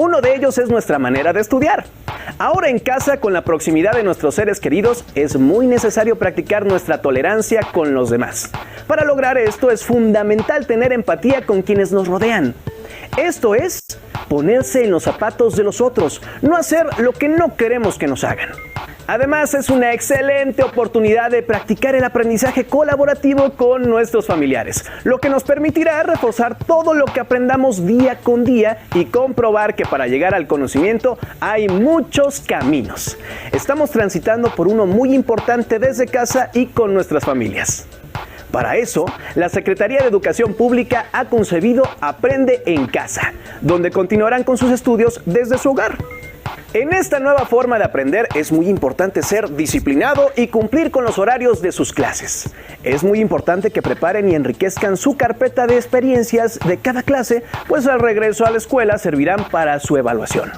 Uno de ellos es nuestra manera de estudiar. Ahora en casa, con la proximidad de nuestros seres queridos, es muy necesario practicar nuestra tolerancia con los demás. Para lograr esto es fundamental tener empatía con quienes nos rodean. Esto es ponerse en los zapatos de los otros, no hacer lo que no queremos que nos hagan. Además, es una excelente oportunidad de practicar el aprendizaje colaborativo con nuestros familiares, lo que nos permitirá reforzar todo lo que aprendamos día con día y comprobar que para llegar al conocimiento hay muchos caminos. Estamos transitando por uno muy importante desde casa y con nuestras familias. Para eso, la Secretaría de Educación Pública ha concebido Aprende en Casa, donde continuarán con sus estudios desde su hogar. En esta nueva forma de aprender es muy importante ser disciplinado y cumplir con los horarios de sus clases. Es muy importante que preparen y enriquezcan su carpeta de experiencias de cada clase, pues al regreso a la escuela servirán para su evaluación.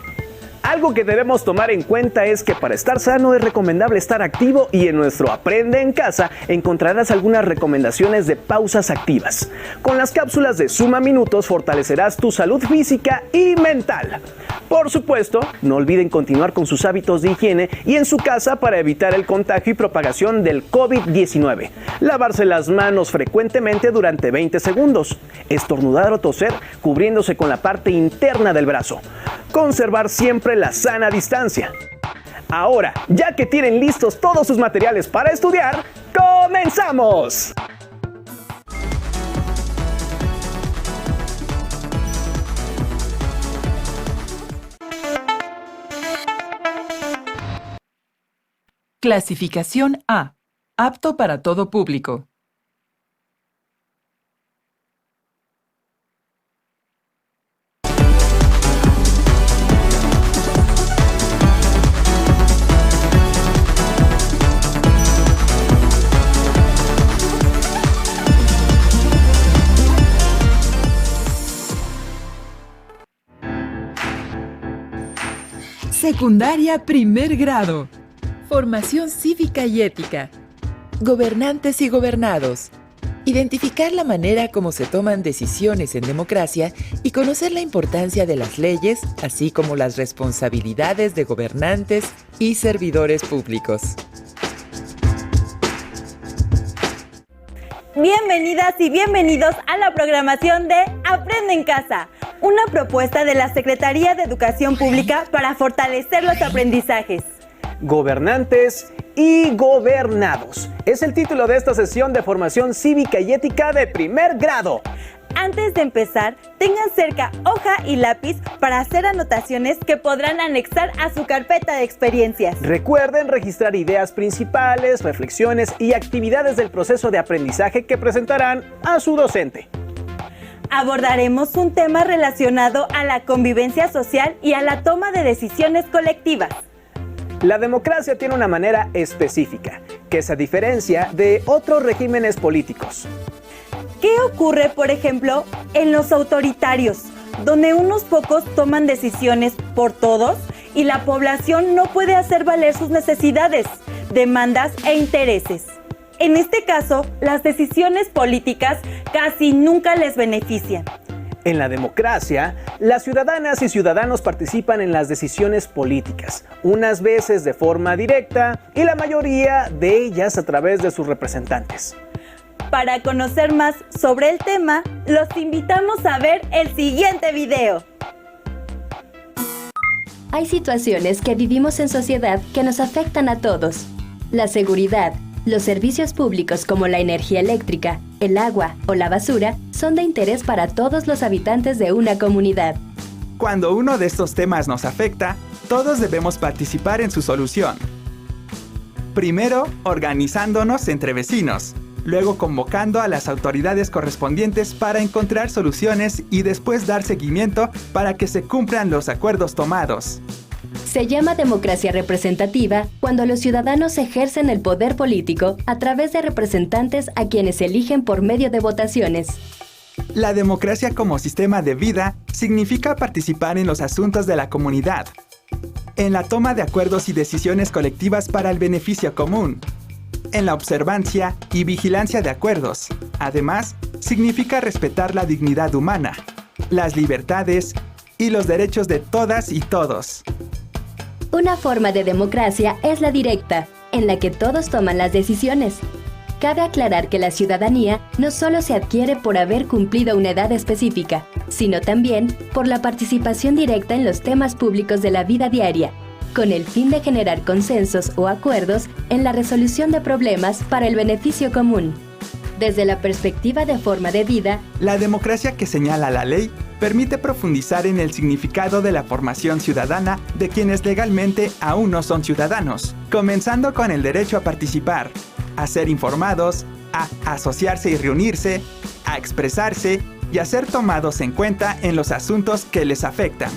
Algo que debemos tomar en cuenta es que para estar sano es recomendable estar activo y en nuestro Aprende en Casa encontrarás algunas recomendaciones de pausas activas. Con las cápsulas de Suma Minutos fortalecerás tu salud física y mental. Por supuesto, no olviden continuar con sus hábitos de higiene y en su casa para evitar el contagio y propagación del COVID-19. Lavarse las manos frecuentemente durante 20 segundos. Estornudar o toser cubriéndose con la parte interna del brazo. Conservar siempre la sana distancia. Ahora, ya que tienen listos todos sus materiales para estudiar, ¡comenzamos! Clasificación A. Apto para todo público. Secundaria primer grado. Formación cívica y ética. Gobernantes y gobernados. Identificar la manera como se toman decisiones en democracia y conocer la importancia de las leyes, así como las responsabilidades de gobernantes y servidores públicos. Bienvenidas y bienvenidos a la programación de Aprende en Casa, una propuesta de la Secretaría de Educación Pública para fortalecer los aprendizajes. Gobernantes y gobernados. Es el título de esta sesión de formación cívica y ética de primer grado. Antes de empezar, tengan cerca hoja y lápiz para hacer anotaciones que podrán anexar a su carpeta de experiencias. Recuerden registrar ideas principales, reflexiones y actividades del proceso de aprendizaje que presentarán a su docente. Abordaremos un tema relacionado a la convivencia social y a la toma de decisiones colectivas. La democracia tiene una manera específica, que se diferencia de otros regímenes políticos. ¿Qué ocurre, por ejemplo, en los autoritarios, donde unos pocos toman decisiones por todos y la población no puede hacer valer sus necesidades, demandas e intereses? En este caso, las decisiones políticas casi nunca les benefician. En la democracia, las ciudadanas y ciudadanos participan en las decisiones políticas, unas veces de forma directa y la mayoría de ellas a través de sus representantes. Para conocer más sobre el tema, los invitamos a ver el siguiente video. Hay situaciones que vivimos en sociedad que nos afectan a todos. La seguridad, los servicios públicos como la energía eléctrica, el agua o la basura son de interés para todos los habitantes de una comunidad. Cuando uno de estos temas nos afecta, todos debemos participar en su solución. Primero, organizándonos entre vecinos, luego convocando a las autoridades correspondientes para encontrar soluciones y después dar seguimiento para que se cumplan los acuerdos tomados. Se llama democracia representativa cuando los ciudadanos ejercen el poder político a través de representantes a quienes eligen por medio de votaciones. La democracia como sistema de vida significa participar en los asuntos de la comunidad, en la toma de acuerdos y decisiones colectivas para el beneficio común, en la observancia y vigilancia de acuerdos. Además, significa respetar la dignidad humana, las libertades y los derechos de todas y todos. Una forma de democracia es la directa, en la que todos toman las decisiones. Cabe aclarar que la ciudadanía no solo se adquiere por haber cumplido una edad específica, sino también por la participación directa en los temas públicos de la vida diaria, con el fin de generar consensos o acuerdos en la resolución de problemas para el beneficio común. Desde la perspectiva de forma de vida, La democracia que señala la ley permite profundizar en el significado de la formación ciudadana de quienes legalmente aún no son ciudadanos, comenzando con el derecho a participar, a ser informados, a asociarse y reunirse, a expresarse y a ser tomados en cuenta en los asuntos que les afectan.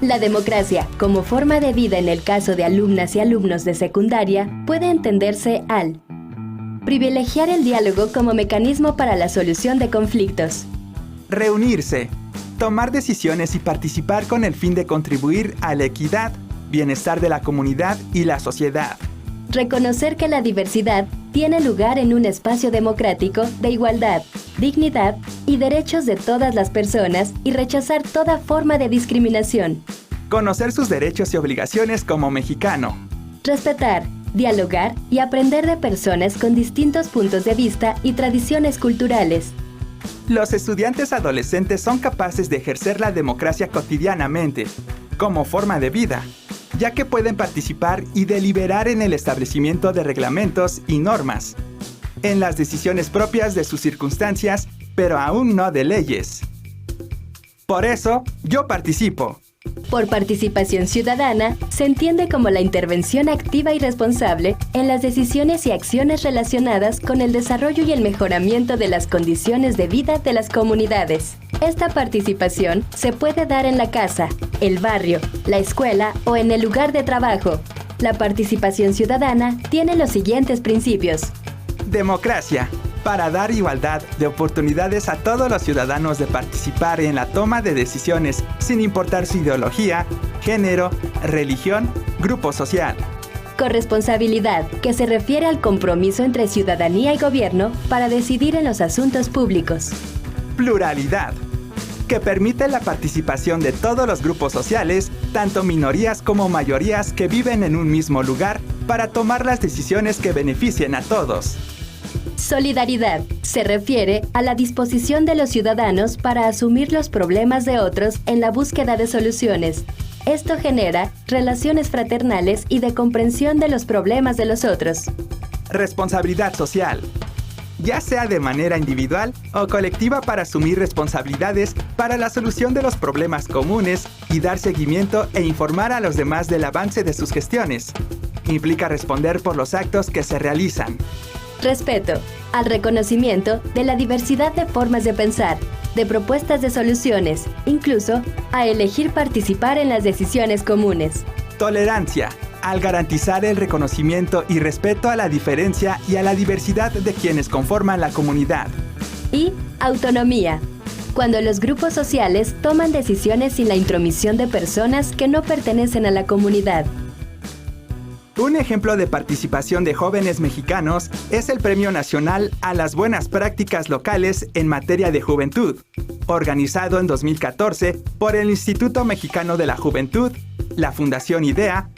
la democracia, como forma de vida en el caso de alumnas y alumnos de secundaria, puede entenderse al privilegiar el diálogo como mecanismo para la solución de conflictos, Reunirse, tomar decisiones y participar con el fin de contribuir a la equidad, bienestar de la comunidad y la sociedad. reconocer que la diversidad tiene lugar en un espacio democrático de igualdad, dignidad y derechos de todas las personas y rechazar toda forma de discriminación, Conocer sus derechos y obligaciones como mexicano. respetar, dialogar y aprender de personas con distintos puntos de vista y tradiciones culturales, Los estudiantes adolescentes son capaces de ejercer la democracia cotidianamente, como forma de vida, ya que pueden participar y deliberar en el establecimiento de reglamentos y normas, en las decisiones propias de sus circunstancias, pero aún no de leyes. Por eso, yo participo. Por participación ciudadana, se entiende como la intervención activa y responsable en las decisiones y acciones relacionadas con el desarrollo y el mejoramiento de las condiciones de vida de las comunidades. Esta participación se puede dar en la casa, el barrio, la escuela o en el lugar de trabajo. La participación ciudadana tiene los siguientes principios. Democracia, para dar igualdad de oportunidades a todos los ciudadanos de participar en la toma de decisiones sin importar su ideología, género, religión, grupo social. Corresponsabilidad, que se refiere al compromiso entre ciudadanía y gobierno para decidir en los asuntos públicos. Pluralidad, que permite la participación de todos los grupos sociales, tanto minorías como mayorías que viven en un mismo lugar, para tomar las decisiones que beneficien a todos. Solidaridad se refiere a la disposición de los ciudadanos para asumir los problemas de otros en la búsqueda de soluciones. Esto genera relaciones fraternales y de comprensión de los problemas de los otros. Responsabilidad social, ya sea de manera individual o colectiva, para asumir responsabilidades para la solución de los problemas comunes y dar seguimiento e informar a los demás del avance de sus gestiones. Implica responder por los actos que se realizan. Respeto al reconocimiento de la diversidad de formas de pensar, de propuestas de soluciones, incluso a elegir participar en las decisiones comunes. Tolerancia, al garantizar el reconocimiento y respeto a la diferencia y a la diversidad de quienes conforman la comunidad. Y autonomía, cuando los grupos sociales toman decisiones sin la intromisión de personas que no pertenecen a la comunidad. Un ejemplo de participación de jóvenes mexicanos es el Premio Nacional a las Buenas Prácticas Locales en materia de juventud, organizado en 2014 por el Instituto Mexicano de la Juventud, la Fundación IDEA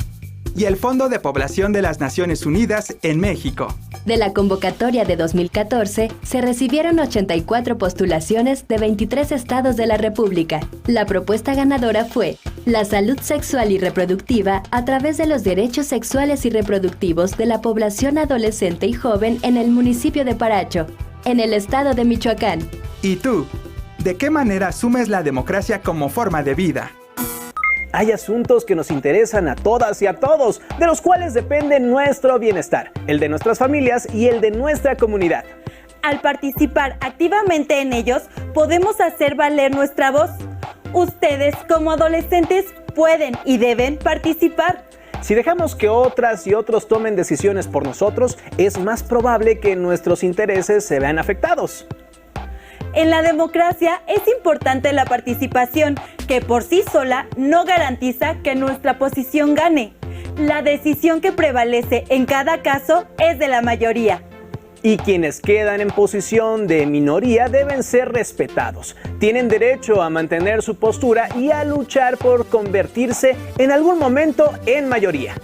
y el Fondo de Población de las Naciones Unidas en México. De la convocatoria de 2014, se recibieron 84 postulaciones de 23 estados de la República. La propuesta ganadora fue la salud sexual y reproductiva a través de los derechos sexuales y reproductivos de la población adolescente y joven en el municipio de Paracho, en el estado de Michoacán. ¿Y tú? ¿De qué manera asumes la democracia como forma de vida? Hay asuntos que nos interesan a todas y a todos, de los cuales depende nuestro bienestar, el de nuestras familias y el de nuestra comunidad. Al participar activamente en ellos, podemos hacer valer nuestra voz. Ustedes, como adolescentes, pueden y deben participar. Si dejamos que otras y otros tomen decisiones por nosotros, es más probable que nuestros intereses se vean afectados. En la democracia es importante la participación, que por sí sola no garantiza que nuestra posición gane. La decisión que prevalece en cada caso es de la mayoría. Y quienes quedan en posición de minoría deben ser respetados. Tienen derecho a mantener su postura y a luchar por convertirse en algún momento en mayoría.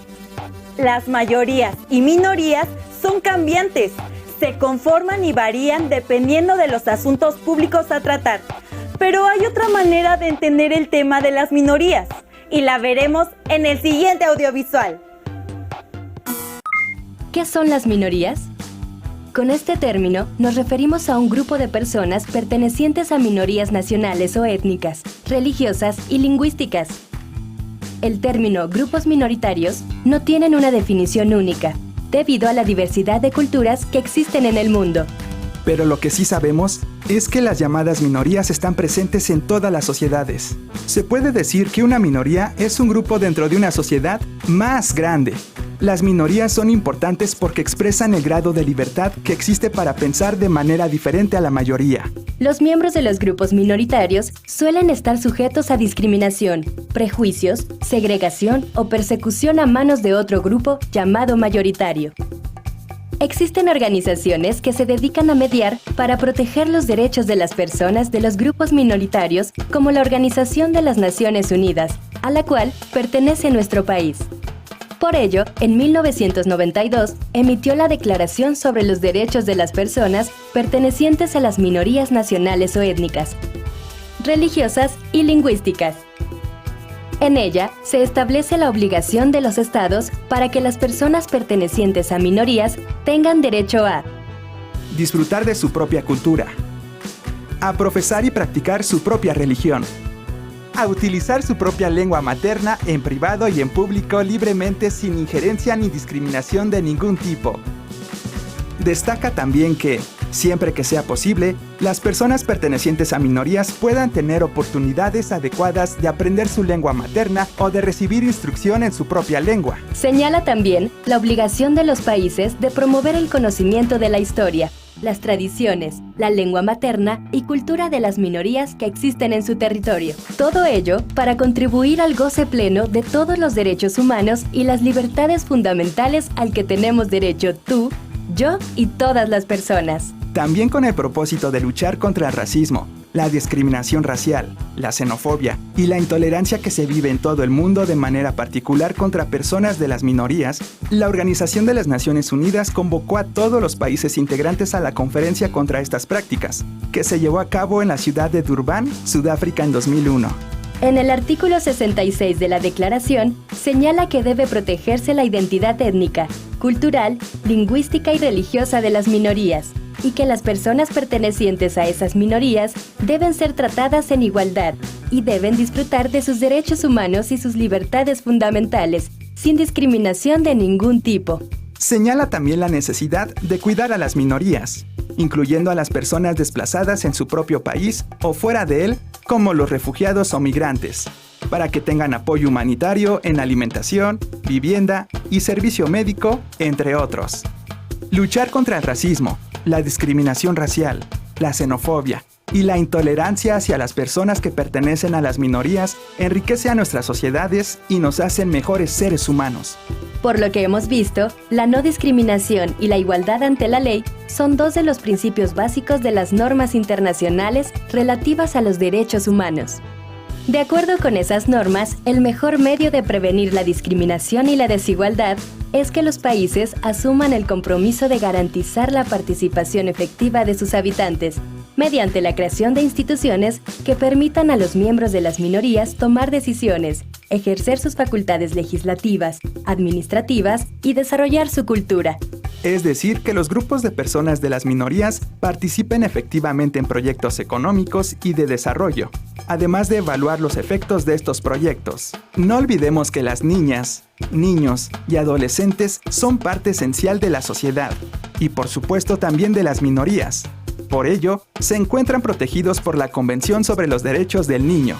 Las mayorías y minorías son cambiantes. Se conforman y varían dependiendo de los asuntos públicos a tratar. Pero hay otra manera de entender el tema de las minorías y la veremos en el siguiente audiovisual. ¿Qué son las minorías? Con este término nos referimos a un grupo de personas pertenecientes a minorías nacionales o étnicas, religiosas y lingüísticas. El término grupos minoritarios no tienen una definición única, debido a la diversidad de culturas que existen en el mundo. Pero lo que sí sabemos es que las llamadas minorías están presentes en todas las sociedades. Se puede decir que una minoría es un grupo dentro de una sociedad más grande. Las minorías son importantes porque expresan el grado de libertad que existe para pensar de manera diferente a la mayoría. Los miembros de los grupos minoritarios suelen estar sujetos a discriminación, prejuicios, segregación o persecución a manos de otro grupo llamado mayoritario. Existen organizaciones que se dedican a mediar para proteger los derechos de las personas de los grupos minoritarios, como la Organización de las Naciones Unidas, a la cual pertenece nuestro país. Por ello, en 1992, emitió la Declaración sobre los Derechos de las Personas pertenecientes a las minorías nacionales o étnicas, religiosas y lingüísticas. En ella, se establece la obligación de los estados para que las personas pertenecientes a minorías tengan derecho a disfrutar de su propia cultura, a profesar y practicar su propia religión, a utilizar su propia lengua materna en privado y en público libremente sin injerencia ni discriminación de ningún tipo. Destaca también que, siempre que sea posible, las personas pertenecientes a minorías puedan tener oportunidades adecuadas de aprender su lengua materna o de recibir instrucción en su propia lengua. Señala también la obligación de los países de promover el conocimiento de la historia, las tradiciones, la lengua materna y cultura de las minorías que existen en su territorio. Todo ello para contribuir al goce pleno de todos los derechos humanos y las libertades fundamentales al que tenemos derecho tú, yo y todas las personas. También con el propósito de luchar contra el racismo, la discriminación racial, la xenofobia y la intolerancia que se vive en todo el mundo de manera particular contra personas de las minorías, la Organización de las Naciones Unidas convocó a todos los países integrantes a la conferencia contra estas prácticas, que se llevó a cabo en la ciudad de Durban, Sudáfrica en 2001. En el artículo 66 de la Declaración, señala que debe protegerse la identidad étnica, cultural, lingüística y religiosa de las minorías, y que las personas pertenecientes a esas minorías deben ser tratadas en igualdad y deben disfrutar de sus derechos humanos y sus libertades fundamentales, sin discriminación de ningún tipo. Señala también la necesidad de cuidar a las minorías, incluyendo a las personas desplazadas en su propio país o fuera de él, como los refugiados o migrantes, para que tengan apoyo humanitario en alimentación, vivienda y servicio médico, entre otros. Luchar contra el racismo, la discriminación racial, la xenofobia y la intolerancia hacia las personas que pertenecen a las minorías enriquece a nuestras sociedades y nos hacen mejores seres humanos. Por lo que hemos visto, la no discriminación y la igualdad ante la ley son dos de los principios básicos de las normas internacionales relativas a los derechos humanos. De acuerdo con esas normas, el mejor medio de prevenir la discriminación y la desigualdad es que los países asuman el compromiso de garantizar la participación efectiva de sus habitantes, mediante la creación de instituciones que permitan a los miembros de las minorías tomar decisiones, ejercer sus facultades legislativas, administrativas y desarrollar su cultura. Es decir, que los grupos de personas de las minorías participen efectivamente en proyectos económicos y de desarrollo, además de evaluar los efectos de estos proyectos. No olvidemos que las niñas, niños y adolescentes son parte esencial de la sociedad, y por supuesto también de las minorías. Por ello, se encuentran protegidos por la Convención sobre los Derechos del Niño.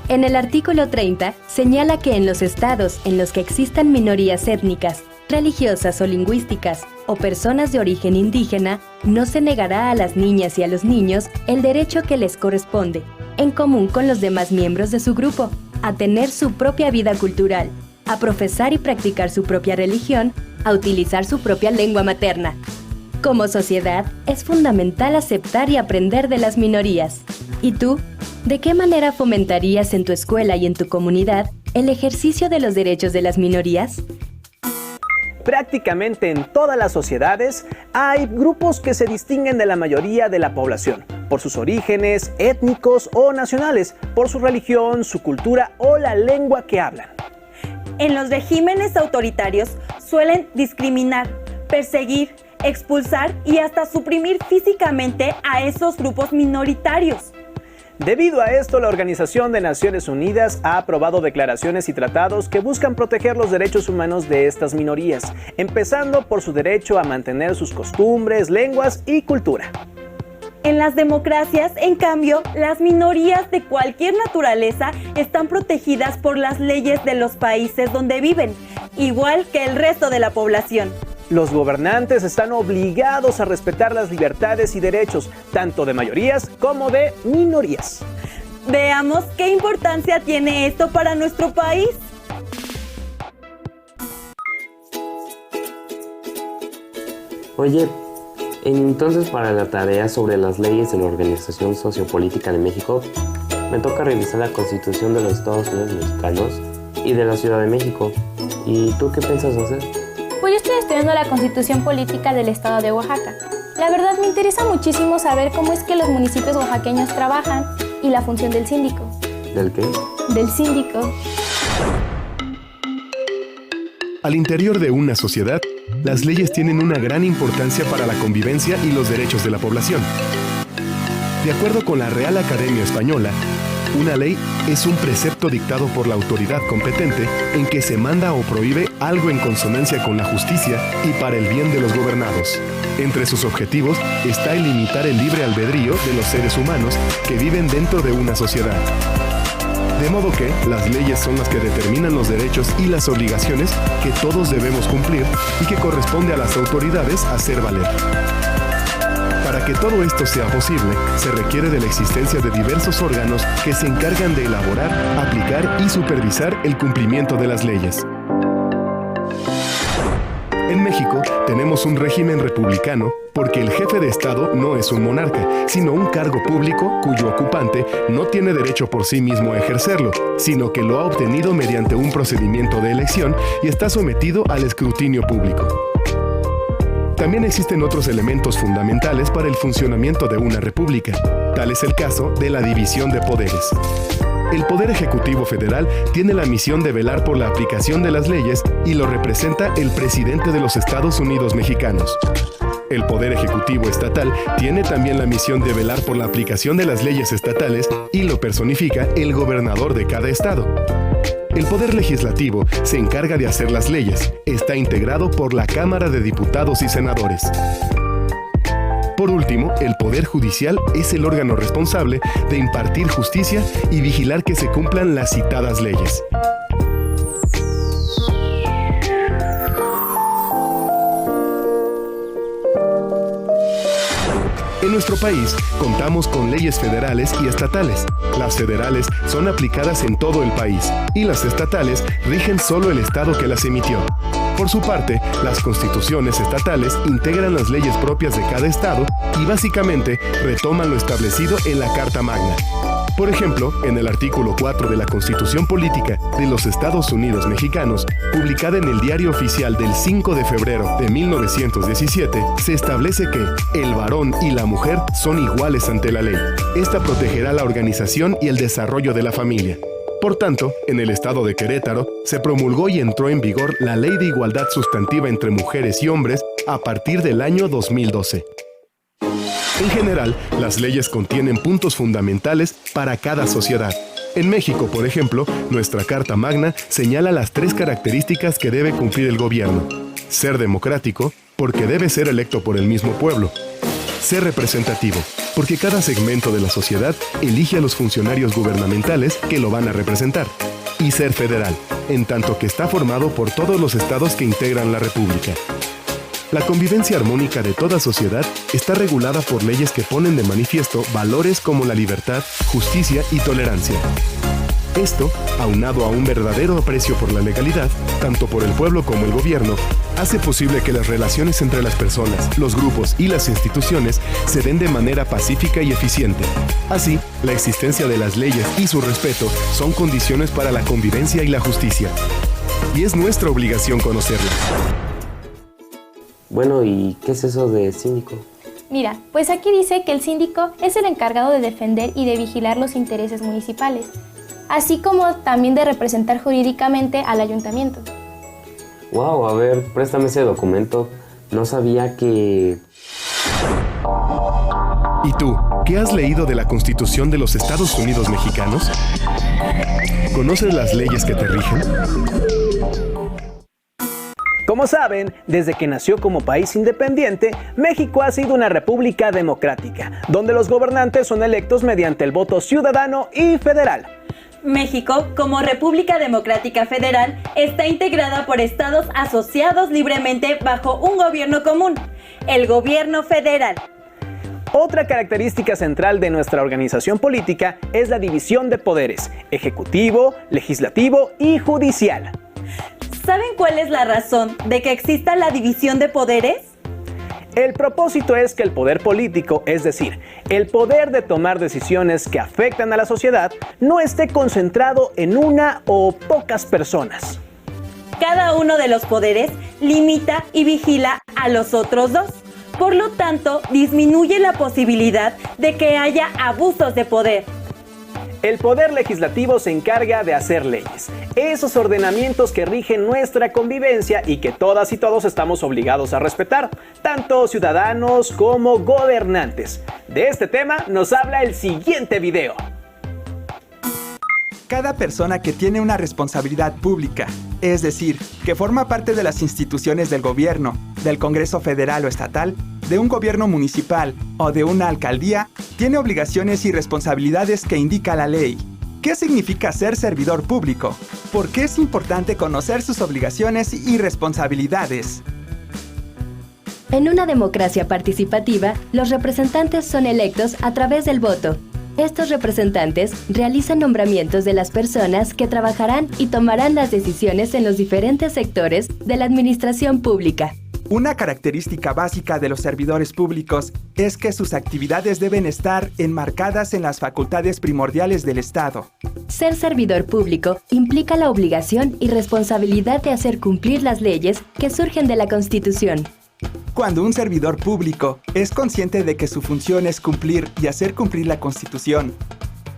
En el artículo 30 señala que en los estados en los que existan minorías étnicas, religiosas o lingüísticas, o personas de origen indígena, no se negará a las niñas y a los niños el derecho que les corresponde, en común con los demás miembros de su grupo, a tener su propia vida cultural, a profesar y practicar su propia religión, a utilizar su propia lengua materna. Como sociedad, es fundamental aceptar y aprender de las minorías. ¿Y tú? ¿De qué manera fomentarías en tu escuela y en tu comunidad el ejercicio de los derechos de las minorías? Prácticamente en todas las sociedades hay grupos que se distinguen de la mayoría de la población, por sus orígenes étnicos o nacionales, por su religión, su cultura o la lengua que hablan. En los regímenes autoritarios suelen discriminar, perseguir, expulsar y hasta suprimir físicamente a esos grupos minoritarios. Debido a esto, la Organización de Naciones Unidas ha aprobado declaraciones y tratados que buscan proteger los derechos humanos de estas minorías, empezando por su derecho a mantener sus costumbres, lenguas y cultura. En las democracias, en cambio, las minorías de cualquier naturaleza están protegidas por las leyes de los países donde viven, igual que el resto de la población. Los gobernantes están obligados a respetar las libertades y derechos, tanto de mayorías como de minorías. Veamos qué importancia tiene esto para nuestro país. Oye, entonces para la tarea sobre las leyes de la Organización Sociopolítica de México, me toca revisar la Constitución de los Estados Unidos Mexicanos y de la Ciudad de México. ¿Y tú qué piensas hacer? Pues yo estoy estudiando la Constitución Política del Estado de Oaxaca. La verdad me interesa muchísimo saber cómo es que los municipios oaxaqueños trabajan y la función del síndico. ¿Del qué? Del síndico. Al interior de una sociedad, las leyes tienen una gran importancia para la convivencia y los derechos de la población. De acuerdo con la Real Academia Española, una ley es un precepto dictado por la autoridad competente en que se manda o prohíbe algo en consonancia con la justicia y para el bien de los gobernados. Entre sus objetivos está el limitar el libre albedrío de los seres humanos que viven dentro de una sociedad. De modo que las leyes son las que determinan los derechos y las obligaciones que todos debemos cumplir y que corresponde a las autoridades hacer valer. Para que todo esto sea posible, se requiere de la existencia de diversos órganos que se encargan de elaborar, aplicar y supervisar el cumplimiento de las leyes. En México tenemos un régimen republicano porque el jefe de Estado no es un monarca, sino un cargo público cuyo ocupante no tiene derecho por sí mismo a ejercerlo, sino que lo ha obtenido mediante un procedimiento de elección y está sometido al escrutinio público. También existen otros elementos fundamentales para el funcionamiento de una república. Tal es el caso de la división de poderes. El Poder Ejecutivo Federal tiene la misión de velar por la aplicación de las leyes y lo representa el presidente de los Estados Unidos mexicanos. El Poder Ejecutivo Estatal tiene también la misión de velar por la aplicación de las leyes estatales y lo personifica el gobernador de cada estado. El Poder Legislativo se encarga de hacer las leyes. Está integrado por la Cámara de Diputados y Senadores. Por último, el Poder Judicial es el órgano responsable de impartir justicia y vigilar que se cumplan las citadas leyes. En nuestro país contamos con leyes federales y estatales. Las federales son aplicadas en todo el país y las estatales rigen solo el estado que las emitió. Por su parte, las constituciones estatales integran las leyes propias de cada estado y básicamente retoman lo establecido en la Carta Magna. Por ejemplo, en el artículo 4 de la Constitución Política de los Estados Unidos Mexicanos, publicada en el Diario Oficial del 5 de febrero de 1917, se establece que el varón y la mujer son iguales ante la ley. Esta protegerá la organización y el desarrollo de la familia. Por tanto, en el estado de Querétaro, se promulgó y entró en vigor la Ley de Igualdad Sustantiva entre Mujeres y Hombres a partir del año 2012. En general, las leyes contienen puntos fundamentales para cada sociedad. En México, por ejemplo, nuestra Carta Magna señala las 3 características que debe cumplir el gobierno. Ser democrático, porque debe ser electo por el mismo pueblo. Ser representativo, porque cada segmento de la sociedad elige a los funcionarios gubernamentales que lo van a representar. Y ser federal, en tanto que está formado por todos los estados que integran la República. La convivencia armónica de toda sociedad está regulada por leyes que ponen de manifiesto valores como la libertad, justicia y tolerancia. Esto, aunado a un verdadero aprecio por la legalidad, tanto por el pueblo como el gobierno, hace posible que las relaciones entre las personas, los grupos y las instituciones se den de manera pacífica y eficiente. Así, la existencia de las leyes y su respeto son condiciones para la convivencia y la justicia. Y es nuestra obligación conocerlas. Bueno, ¿y qué es eso de síndico? Mira, pues aquí dice que el síndico es el encargado de defender y de vigilar los intereses municipales, así como también de representar jurídicamente al ayuntamiento. Wow, a ver, préstame ese documento. No sabía que... ¿Y tú, qué has leído de la Constitución de los Estados Unidos mexicanos? ¿Conoces las leyes que te rigen? Como saben, desde que nació como país independiente, México ha sido una república democrática, donde los gobernantes son electos mediante el voto ciudadano y federal. México, como República Democrática Federal, está integrada por estados asociados libremente bajo un gobierno común, el gobierno federal. Otra característica central de nuestra organización política es la división de poderes, ejecutivo, legislativo y judicial. ¿Saben cuál es la razón de que exista la división de poderes? El propósito es que el poder político, es decir, el poder de tomar decisiones que afectan a la sociedad, no esté concentrado en una o pocas personas. Cada uno de los poderes limita y vigila a los otros dos. Por lo tanto, disminuye la posibilidad de que haya abusos de poder. El poder legislativo se encarga de hacer leyes, esos ordenamientos que rigen nuestra convivencia y que todas y todos estamos obligados a respetar, tanto ciudadanos como gobernantes. De este tema nos habla el siguiente video. Cada persona que tiene una responsabilidad pública, es decir, que forma parte de las instituciones del gobierno, del Congreso Federal o Estatal, de un gobierno municipal o de una alcaldía, tiene obligaciones y responsabilidades que indica la ley. ¿Qué significa ser servidor público? ¿Por qué es importante conocer sus obligaciones y responsabilidades? En una democracia participativa, los representantes son electos a través del voto. Estos representantes realizan nombramientos de las personas que trabajarán y tomarán las decisiones en los diferentes sectores de la administración pública. Una característica básica de los servidores públicos es que sus actividades deben estar enmarcadas en las facultades primordiales del Estado. Ser servidor público implica la obligación y responsabilidad de hacer cumplir las leyes que surgen de la Constitución. Cuando un servidor público es consciente de que su función es cumplir y hacer cumplir la Constitución,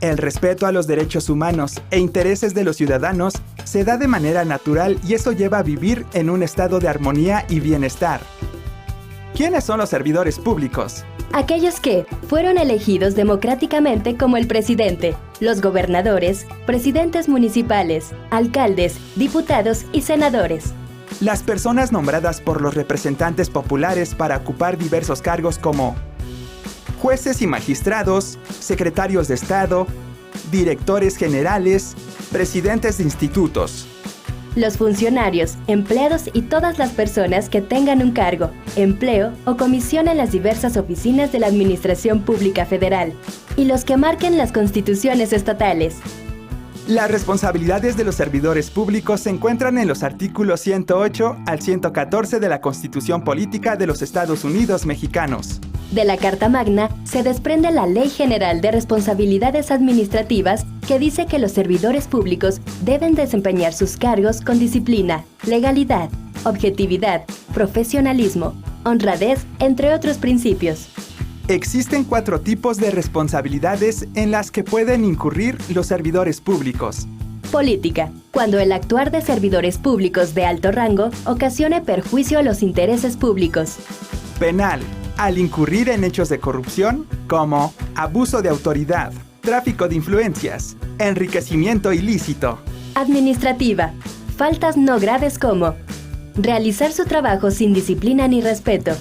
el respeto a los derechos humanos e intereses de los ciudadanos se da de manera natural y eso lleva a vivir en un estado de armonía y bienestar. ¿Quiénes son los servidores públicos? Aquellos que fueron elegidos democráticamente como el presidente, los gobernadores, presidentes municipales, alcaldes, diputados y senadores. Las personas nombradas por los representantes populares para ocupar diversos cargos como jueces y magistrados, secretarios de Estado, directores generales, presidentes de institutos. Los funcionarios, empleados y todas las personas que tengan un cargo, empleo o comisión en las diversas oficinas de la Administración Pública Federal. Y los que marquen las constituciones estatales. Las responsabilidades de los servidores públicos se encuentran en los artículos 108 al 114 de la Constitución Política de los Estados Unidos Mexicanos. De la Carta Magna se desprende la Ley General de Responsabilidades Administrativas que dice que los servidores públicos deben desempeñar sus cargos con disciplina, legalidad, objetividad, profesionalismo, honradez, entre otros principios. Existen 4 tipos de responsabilidades en las que pueden incurrir los servidores públicos. Política, cuando el actuar de servidores públicos de alto rango ocasione perjuicio a los intereses públicos. Penal, al incurrir en hechos de corrupción como abuso de autoridad, tráfico de influencias, enriquecimiento ilícito. Administrativa, faltas no graves como realizar su trabajo sin disciplina ni respeto,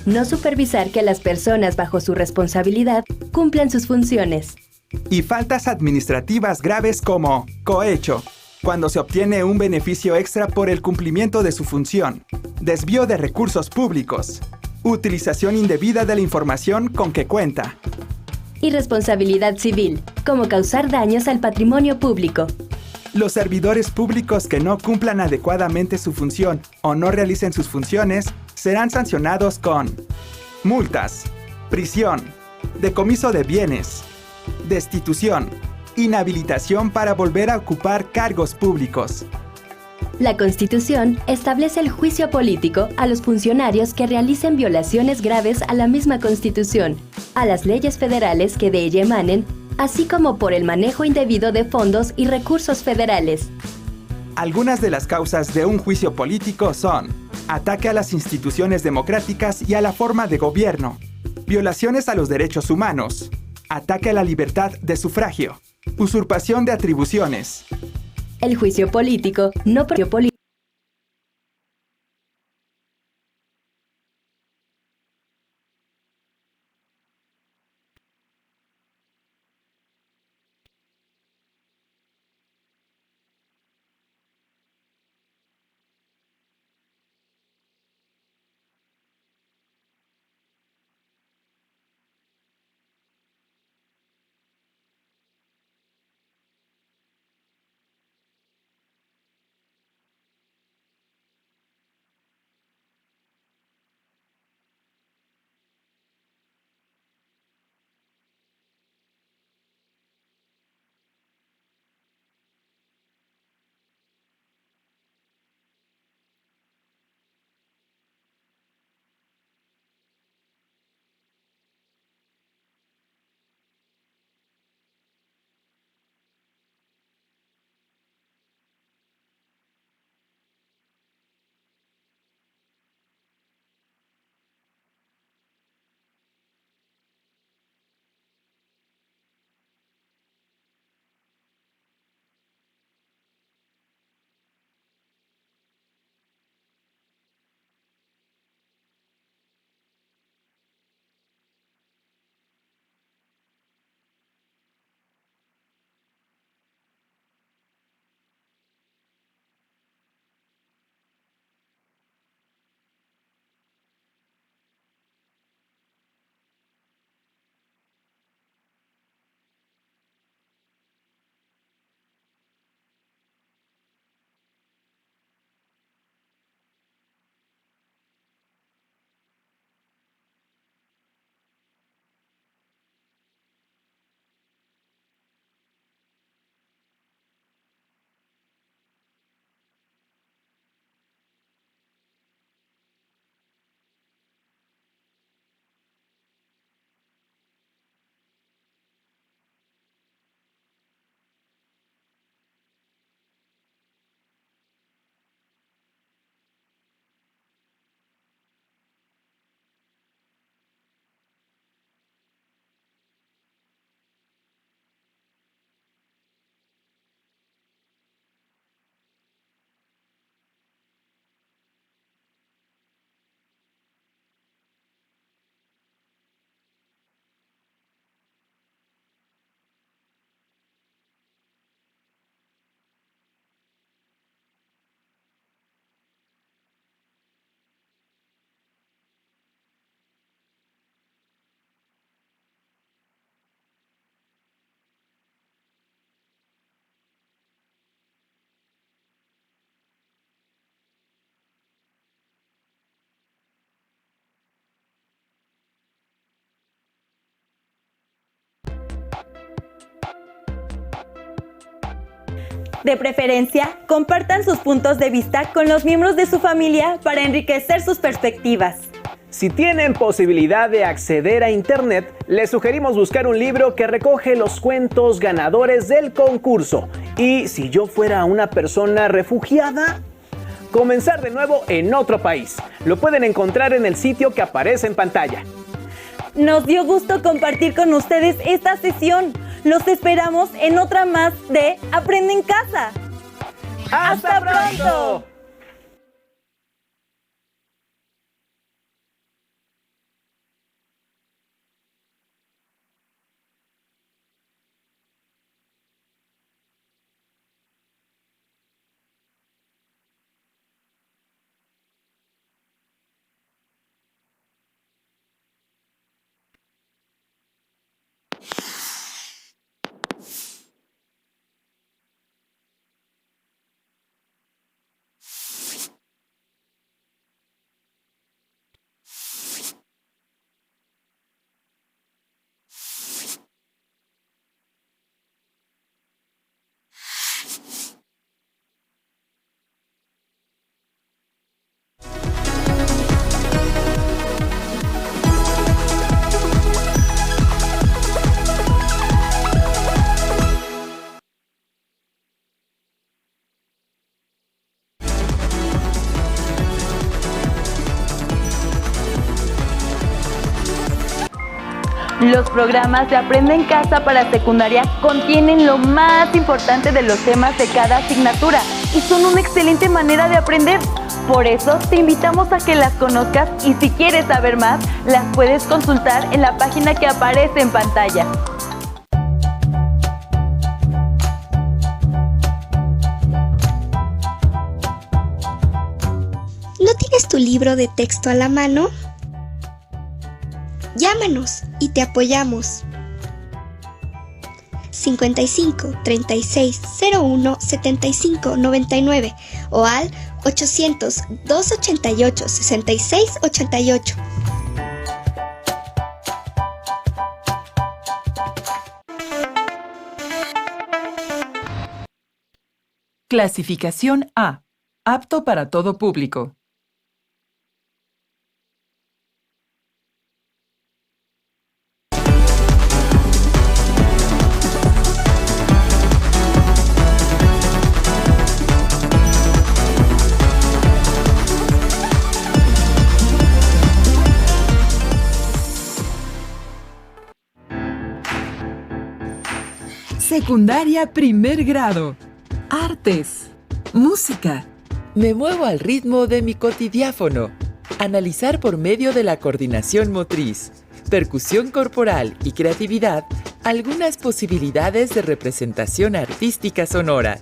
no supervisar que las personas bajo su responsabilidad cumplan sus funciones. Y faltas administrativas graves como cohecho, cuando se obtiene un beneficio extra por el cumplimiento de su función, desvío de recursos públicos, utilización indebida de la información con que cuenta. y responsabilidad civil, como causar daños al patrimonio público. Los servidores públicos que no cumplan adecuadamente su función o no realicen sus funciones serán sancionados con multas, prisión, decomiso de bienes, destitución, inhabilitación para volver a ocupar cargos públicos. La Constitución establece el juicio político a los funcionarios que realicen violaciones graves a la misma Constitución, a las leyes federales que de ella emanen, así como por el manejo indebido de fondos y recursos federales. Algunas de las causas de un juicio político son ataque a las instituciones democráticas y a la forma de gobierno, violaciones a los derechos humanos, ataque a la libertad de sufragio, usurpación de atribuciones. El juicio político no político. De preferencia, compartan sus puntos de vista con los miembros de su familia para enriquecer sus perspectivas. Si tienen posibilidad de acceder a Internet, les sugerimos buscar un libro que recoge los cuentos ganadores del concurso. Y si yo fuera una persona refugiada, comenzar de nuevo en otro país. Lo pueden encontrar en el sitio que aparece en pantalla. Nos dio gusto compartir con ustedes esta sesión. Los esperamos en otra más de Aprende en Casa. ¡Hasta pronto! Los programas de Aprende en Casa para secundaria contienen lo más importante de los temas de cada asignatura y son una excelente manera de aprender. Por eso te invitamos a que las conozcas y si quieres saber más, las puedes consultar en la página que aparece en pantalla. ¿No tienes tu libro de texto a la mano? Llámanos y te apoyamos. 55 36 01 75 99 o al 800 288 66 88. Clasificación A. Apto para todo público. Secundaria primer grado. Artes. Música. Me muevo al ritmo de mi cotidiáfono. Analizar por medio de la coordinación motriz, percusión corporal y creatividad algunas posibilidades de representación artística sonora.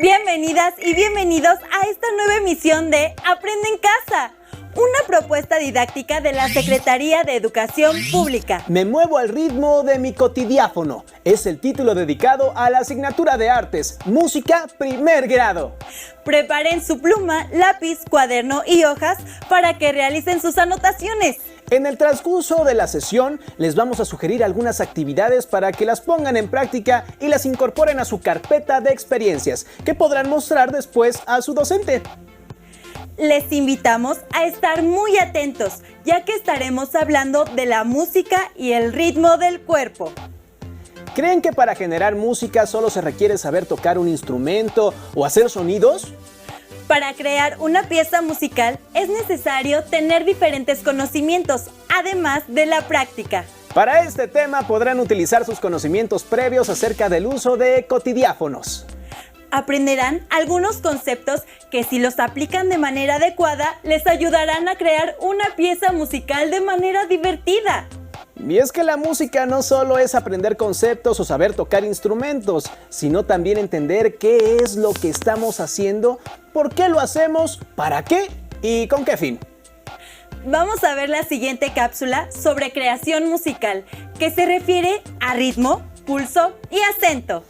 Bienvenidas y bienvenidos a esta nueva emisión de Aprende en Casa, una propuesta didáctica de la Secretaría de Educación Pública. Me muevo al ritmo de mi cotidiáfono. Es el título dedicado a la asignatura de Artes, Música primer grado. Preparen su pluma, lápiz, cuaderno y hojas para que realicen sus anotaciones. En el transcurso de la sesión les vamos a sugerir algunas actividades para que las pongan en práctica y las incorporen a su carpeta de experiencias, que podrán mostrar después a su docente. Les invitamos a estar muy atentos, ya que estaremos hablando de la música y el ritmo del cuerpo. ¿Creen que para generar música solo se requiere saber tocar un instrumento o hacer sonidos? Para crear una pieza musical es necesario tener diferentes conocimientos, además de la práctica. Para este tema podrán utilizar sus conocimientos previos acerca del uso de cotidiáfonos. Aprenderán algunos conceptos que si los aplican de manera adecuada les ayudarán a crear una pieza musical de manera divertida. Y es que la música no solo es aprender conceptos o saber tocar instrumentos, sino también entender qué es lo que estamos haciendo, por qué lo hacemos, para qué y con qué fin. Vamos a ver la siguiente cápsula sobre creación musical, que se refiere a ritmo, pulso y acento.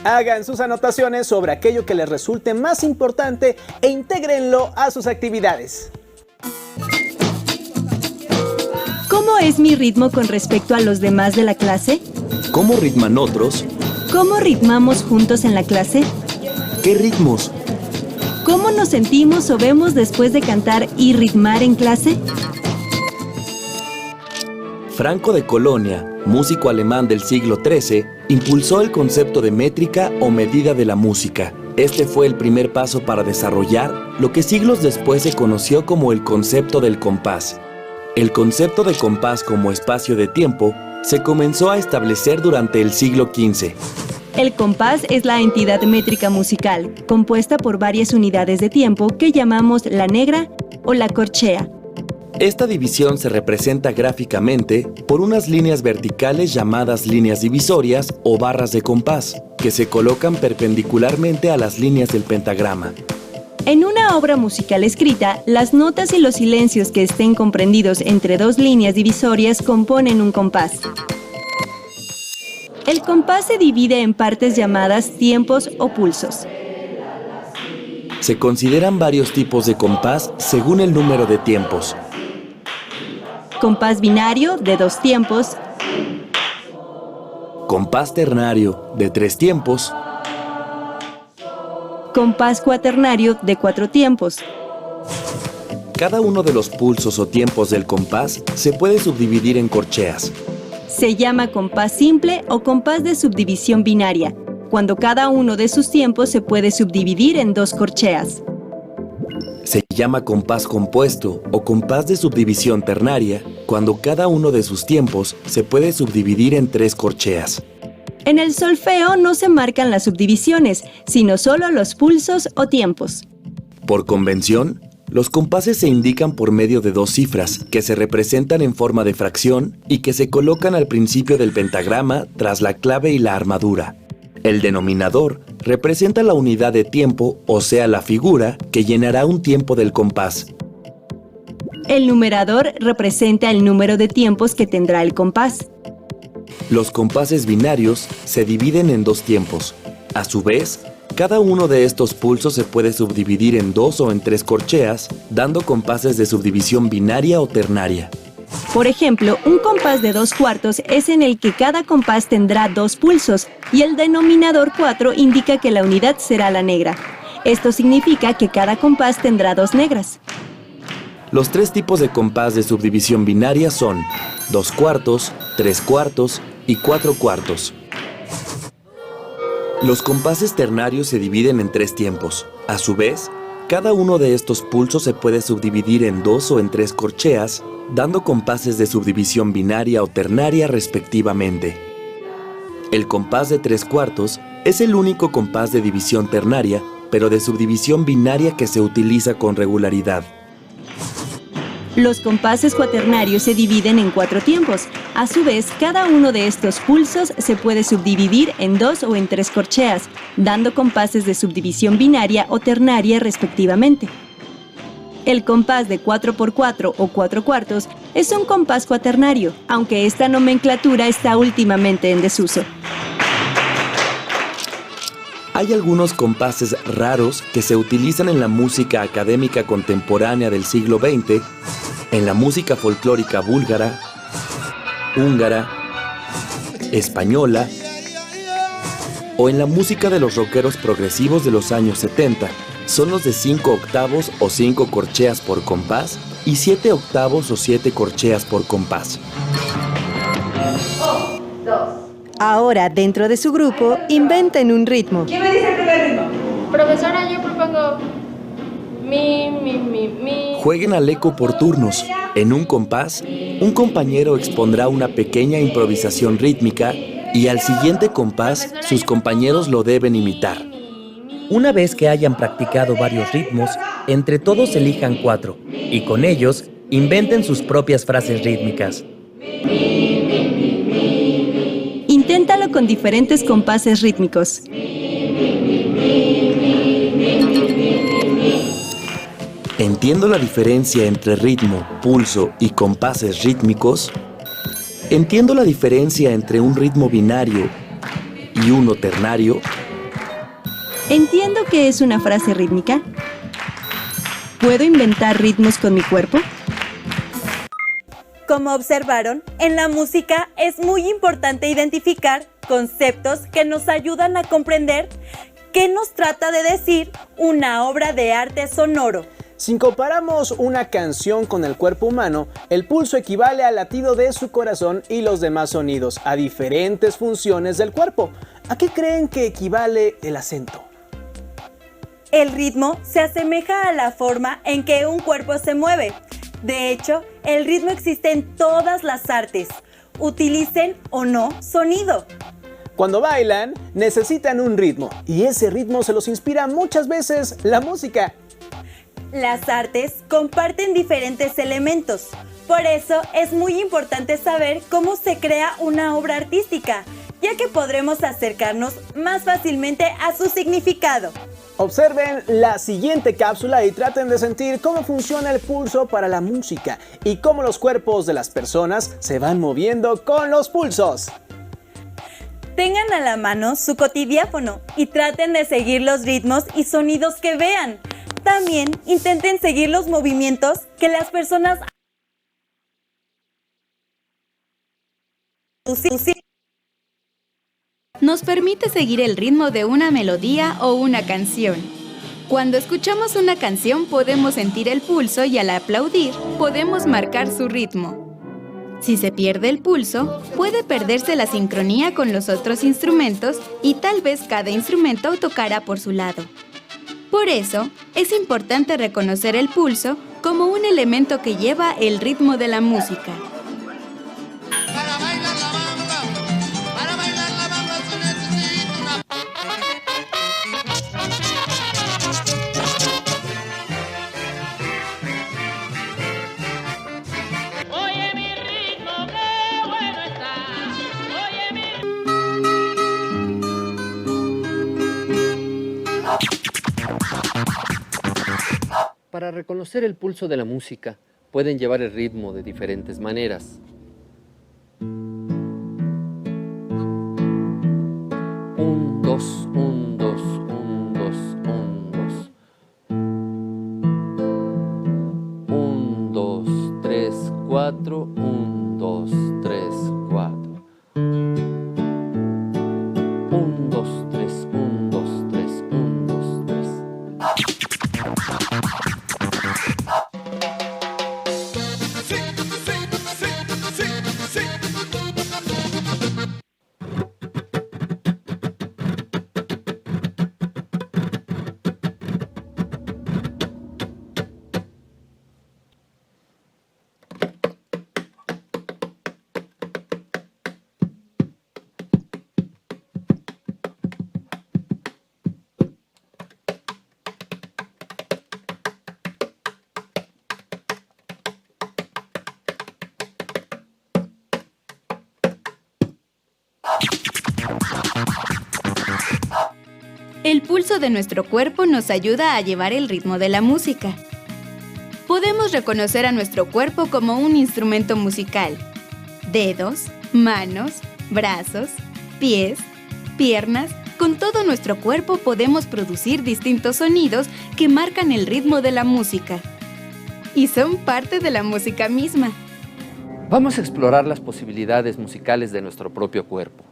Hagan sus anotaciones sobre aquello que les resulte más importante e intégrenlo a sus actividades. ¿Cómo es mi ritmo con respecto a los demás de la clase? ¿Cómo ritman otros? ¿Cómo ritmamos juntos en la clase? ¿Qué ritmos? ¿Cómo nos sentimos o vemos después de cantar y ritmar en clase? Franco de Colonia, músico alemán del siglo XIII, impulsó el concepto de métrica o medida de la música. Este fue el primer paso para desarrollar lo que siglos después se conoció como el concepto del compás. El concepto de compás como espacio de tiempo se comenzó a establecer durante el siglo XV. El compás es la entidad métrica musical, compuesta por varias unidades de tiempo que llamamos la negra o la corchea. Esta división se representa gráficamente por unas líneas verticales llamadas líneas divisorias o barras de compás, que se colocan perpendicularmente a las líneas del pentagrama. En una obra musical escrita, las notas y los silencios que estén comprendidos entre dos líneas divisorias componen un compás. El compás se divide en partes llamadas tiempos o pulsos. Se consideran varios tipos de compás según el número de tiempos. Compás binario, de 2 tiempos. Compás ternario, de 3 tiempos. Compás cuaternario, de 4 tiempos. Cada uno de los pulsos o tiempos del compás se puede subdividir en corcheas. Se llama compás simple o compás de subdivisión binaria, cuando cada uno de sus tiempos se puede subdividir en 2 corcheas. Se llama compás compuesto o compás de subdivisión ternaria cuando cada uno de sus tiempos se puede subdividir en 3 corcheas. En el solfeo no se marcan las subdivisiones, sino solo los pulsos o tiempos. Por convención, los compases se indican por medio de 2 cifras que se representan en forma de fracción y que se colocan al principio del pentagrama tras la clave y la armadura. El denominador representa la unidad de tiempo, o sea, la figura que llenará un tiempo del compás. El numerador representa el número de tiempos que tendrá el compás. Los compases binarios se dividen en 2 tiempos. A su vez, cada uno de estos pulsos se puede subdividir en 2 o en 3 corcheas, dando compases de subdivisión binaria o ternaria. Por ejemplo, un compás de 2/4 es en el que cada compás tendrá 2 pulsos y el denominador 4 indica que la unidad será la negra. Esto significa que cada compás tendrá 2 negras. Los 3 tipos de compás de subdivisión binaria son 2/4, 3/4 y 4/4. Los compases ternarios se dividen en 3 tiempos. A su vez, cada uno de estos pulsos se puede subdividir en 2 o en 3 corcheas, dando compases de subdivisión binaria o ternaria respectivamente. El compás de 3/4 es el único compás de división ternaria, pero de subdivisión binaria que se utiliza con regularidad. Los compases cuaternarios se dividen en 4 tiempos. A su vez, cada uno de estos pulsos se puede subdividir en 2 o en 3 corcheas, dando compases de subdivisión binaria o ternaria respectivamente. El compás de 4/4 o 4/4 es un compás cuaternario, aunque esta nomenclatura está últimamente en desuso. Hay algunos compases raros que se utilizan en la música académica contemporánea del siglo XX, en la música folclórica búlgara, húngara, española o en la música de los rockeros progresivos de los años 70. Son los de 5 octavos o 5 corcheas por compás y 7 octavos o 7 corcheas por compás. Ahora, dentro de su grupo, inventen un ritmo. ¿Quién me dice el primer ritmo? Profesora, yo propongo mi. Jueguen al eco por turnos. En un compás, un compañero expondrá una pequeña improvisación rítmica y al siguiente compás, sus compañeros lo deben imitar. Una vez que hayan practicado varios ritmos, entre todos elijan 4 y con ellos inventen sus propias frases rítmicas. Inténtalo con diferentes compases rítmicos. ¿Entiendo la diferencia entre ritmo, pulso y compases rítmicos? ¿Entiendo la diferencia entre un ritmo binario y uno ternario? ¿Entiendo qué es una frase rítmica? ¿Puedo inventar ritmos con mi cuerpo? Como observaron, en la música es muy importante identificar conceptos que nos ayudan a comprender qué nos trata de decir una obra de arte sonoro. Si comparamos una canción con el cuerpo humano, el pulso equivale al latido de su corazón y los demás sonidos a diferentes funciones del cuerpo. ¿A qué creen que equivale el acento? El ritmo se asemeja a la forma en que un cuerpo se mueve. De hecho, el ritmo existe en todas las artes, utilicen o no sonido. Cuando bailan, necesitan un ritmo, y ese ritmo se los inspira muchas veces la música. Las artes comparten diferentes elementos, por eso es muy importante saber cómo se crea una obra artística, ya que podremos acercarnos más fácilmente a su significado. Observen la siguiente cápsula y traten de sentir cómo funciona el pulso para la música y cómo los cuerpos de las personas se van moviendo con los pulsos. Tengan a la mano su cotidiáfono y traten de seguir los ritmos y sonidos que vean. También intenten seguir los movimientos que las personas nos permite seguir el ritmo de una melodía o una canción. Cuando escuchamos una canción podemos sentir el pulso y al aplaudir podemos marcar su ritmo. Si se pierde el pulso, puede perderse la sincronía con los otros instrumentos y tal vez cada instrumento tocará por su lado. Por eso, es importante reconocer el pulso como un elemento que lleva el ritmo de la música. Para reconocer el pulso de la música, pueden llevar el ritmo de diferentes maneras. Un, dos, un, dos, un, dos, un, dos. Un, dos, tres, cuatro, un, dos, tres, cuatro. Un, dos, tres, un, dos, tres, un, dos, tres. El pulso de nuestro cuerpo nos ayuda a llevar el ritmo de la música. Podemos reconocer a nuestro cuerpo como un instrumento musical. Dedos, manos, brazos, pies, piernas, con todo nuestro cuerpo podemos producir distintos sonidos que marcan el ritmo de la música. Y son parte de la música misma. Vamos a explorar las posibilidades musicales de nuestro propio cuerpo.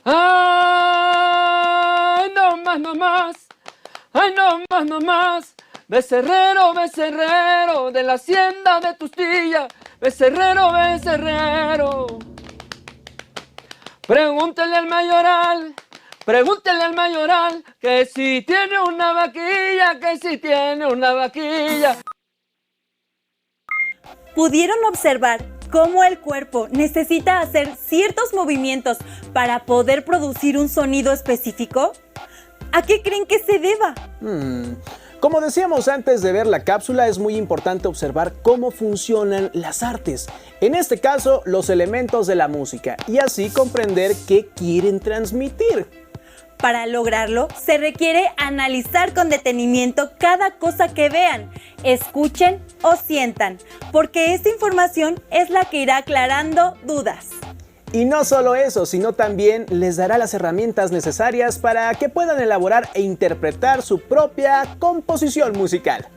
¡Ay, no más, no más! ¡Ay, no más, no más! Becerrero, becerrero, de la hacienda de Tustilla, becerrero, becerrero. Pregúntele al mayoral, que si tiene una vaquilla, que si tiene una vaquilla. ¿Pudieron observar cómo el cuerpo necesita hacer ciertos movimientos para poder producir un sonido específico? ¿A qué creen que se deba? Como decíamos antes de ver la cápsula, es muy importante observar cómo funcionan las artes, en este caso los elementos de la música, y así comprender qué quieren transmitir. Para lograrlo, se requiere analizar con detenimiento cada cosa que vean, escuchen o sientan, porque esta información es la que irá aclarando dudas. Y no solo eso, sino también les dará las herramientas necesarias para que puedan elaborar e interpretar su propia composición musical.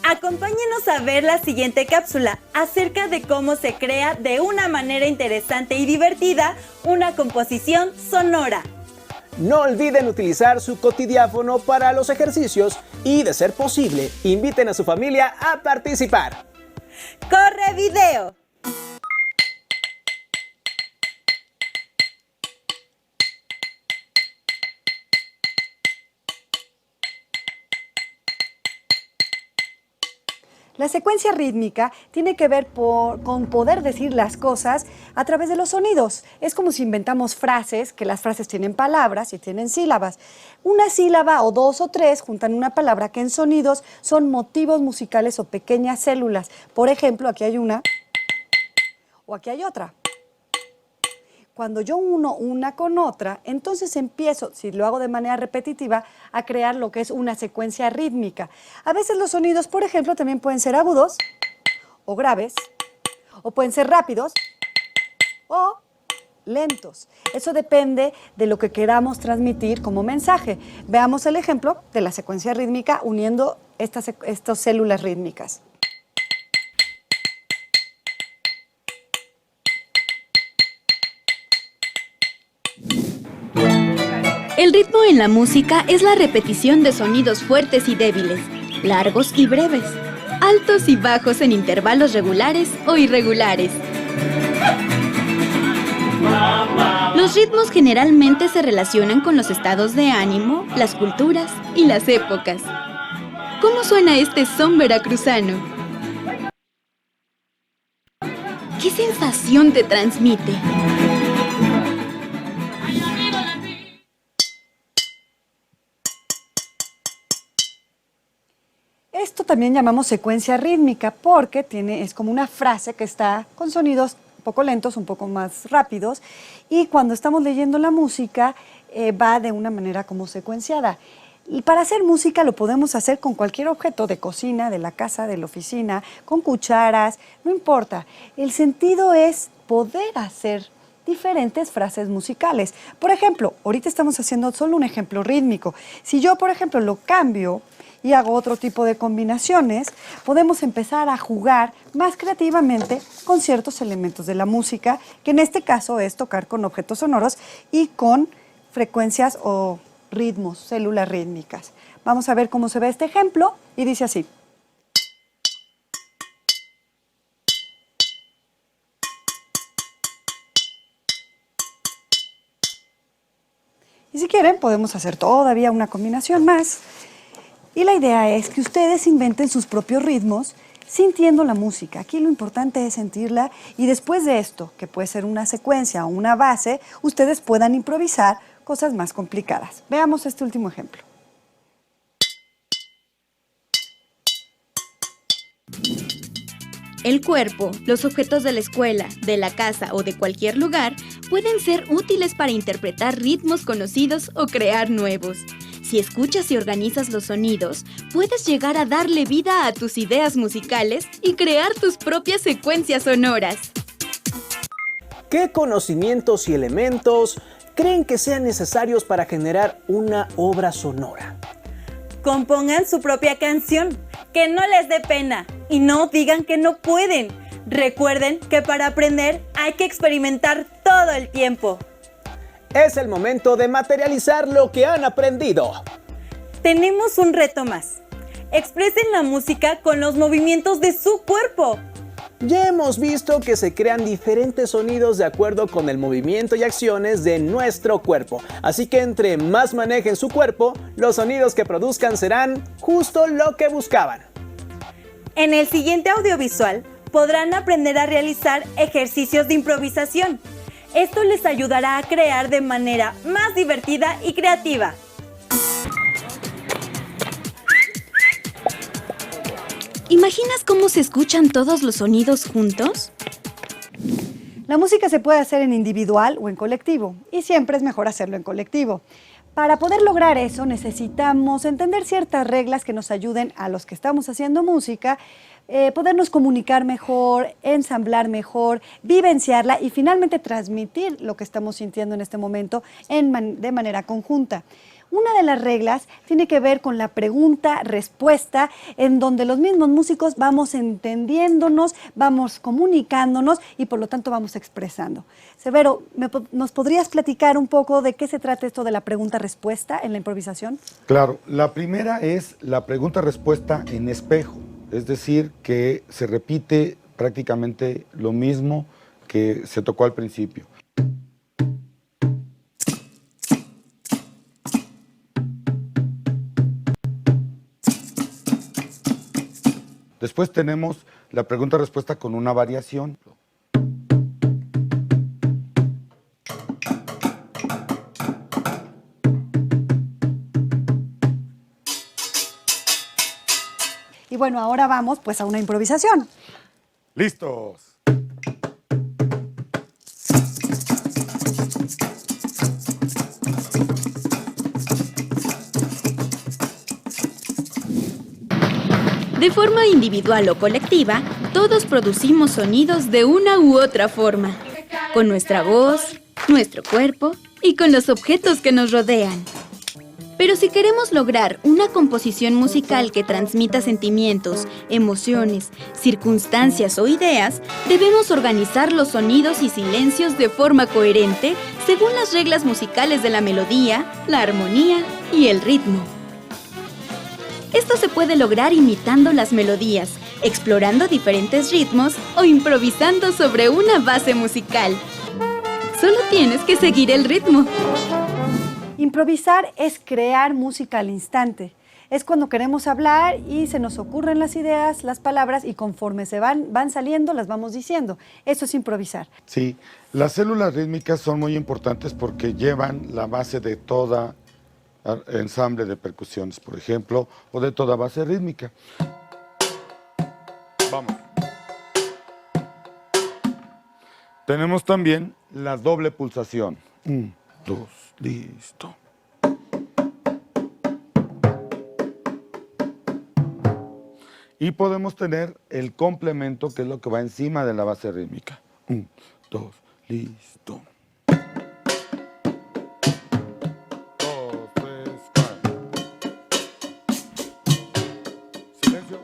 Acompáñenos a ver la siguiente cápsula acerca de cómo se crea de una manera interesante y divertida una composición sonora. No olviden utilizar su cotidiáfono para los ejercicios y, de ser posible, inviten a su familia a participar. ¡Corre video! La secuencia rítmica tiene que ver con poder decir las cosas a través de los sonidos. Es como si inventamos frases, que las frases tienen palabras y tienen sílabas. Una sílaba o dos o tres juntan una palabra que en sonidos son motivos musicales o pequeñas células. Por ejemplo, aquí hay una o aquí hay otra. Cuando yo uno una con otra, entonces empiezo, si lo hago de manera repetitiva, a crear lo que es una secuencia rítmica. A veces los sonidos, por ejemplo, también pueden ser agudos o graves, o pueden ser rápidos o lentos. Eso depende de lo que queramos transmitir como mensaje. Veamos el ejemplo de la secuencia rítmica uniendo estas células rítmicas. El ritmo en la música es la repetición de sonidos fuertes y débiles, largos y breves, altos y bajos en intervalos regulares o irregulares. Los ritmos generalmente se relacionan con los estados de ánimo, las culturas y las épocas. ¿Cómo suena este son veracruzano? ¿Qué sensación te transmite? Esto también llamamos secuencia rítmica porque es como una frase que está con sonidos un poco lentos, un poco más rápidos, y cuando estamos leyendo la música va de una manera como secuenciada. Y para hacer música lo podemos hacer con cualquier objeto de cocina, de la casa, de la oficina, con cucharas, no importa. El sentido es poder hacer diferentes frases musicales. Por ejemplo, ahorita estamos haciendo solo un ejemplo rítmico. Si yo, por ejemplo, lo cambio y hago otro tipo de combinaciones, podemos empezar a jugar más creativamente con ciertos elementos de la música, que en este caso es tocar con objetos sonoros y con frecuencias o ritmos, células rítmicas. Vamos a ver cómo se ve este ejemplo y dice así. Y si quieren, podemos hacer todavía una combinación más. Y la idea es que ustedes inventen sus propios ritmos sintiendo la música. Aquí lo importante es sentirla y después de esto, que puede ser una secuencia o una base, ustedes puedan improvisar cosas más complicadas. Veamos este último ejemplo. El cuerpo, los objetos de la escuela, de la casa o de cualquier lugar pueden ser útiles para interpretar ritmos conocidos o crear nuevos. Si escuchas y organizas los sonidos, puedes llegar a darle vida a tus ideas musicales y crear tus propias secuencias sonoras. ¿Qué conocimientos y elementos creen que sean necesarios para generar una obra sonora? Compongan su propia canción, que no les dé pena y no digan que no pueden. Recuerden que para aprender hay que experimentar todo el tiempo. Es el momento de materializar lo que han aprendido. Tenemos un reto más. Expresen la música con los movimientos de su cuerpo. Ya hemos visto que se crean diferentes sonidos de acuerdo con el movimiento y acciones de nuestro cuerpo. Así que entre más manejen su cuerpo, los sonidos que produzcan serán justo lo que buscaban. En el siguiente audiovisual podrán aprender a realizar ejercicios de improvisación. Esto les ayudará a crear de manera más divertida y creativa. ¿Imaginas cómo se escuchan todos los sonidos juntos? La música se puede hacer en individual o en colectivo, y siempre es mejor hacerlo en colectivo. Para poder lograr eso necesitamos entender ciertas reglas que nos ayuden a los que estamos haciendo música, podernos comunicar mejor, ensamblar mejor, vivenciarla y finalmente transmitir lo que estamos sintiendo en este momento de manera conjunta. Una de las reglas tiene que ver con la pregunta-respuesta, en donde los mismos músicos vamos entendiéndonos, vamos comunicándonos y por lo tanto vamos expresando. Severo, ¿nos podrías platicar un poco de qué se trata esto de la pregunta-respuesta en la improvisación? Claro, la primera es la pregunta-respuesta en espejo, es decir, que se repite prácticamente lo mismo que se tocó al principio. Después tenemos la pregunta-respuesta con una variación. Y bueno, ahora vamos pues a una improvisación. ¡Listos! De forma individual o colectiva, todos producimos sonidos de una u otra forma, con nuestra voz, nuestro cuerpo y con los objetos que nos rodean. Pero si queremos lograr una composición musical que transmita sentimientos, emociones, circunstancias o ideas, debemos organizar los sonidos y silencios de forma coherente según las reglas musicales de la melodía, la armonía y el ritmo. Esto se puede lograr imitando las melodías, explorando diferentes ritmos o improvisando sobre una base musical. Solo tienes que seguir el ritmo. Improvisar es crear música al instante. Es cuando queremos hablar y se nos ocurren las ideas, las palabras, y conforme se van saliendo, las vamos diciendo. Eso es improvisar. Sí, las células rítmicas son muy importantes porque llevan la base de toda ensamble de percusiones, por ejemplo, o de toda base rítmica. Vamos. Tenemos también la doble pulsación. 1, 2, listo. Y podemos tener el complemento, que es lo que va encima de la base rítmica. 1, 2, listo. 2, 3, 4. Silencio.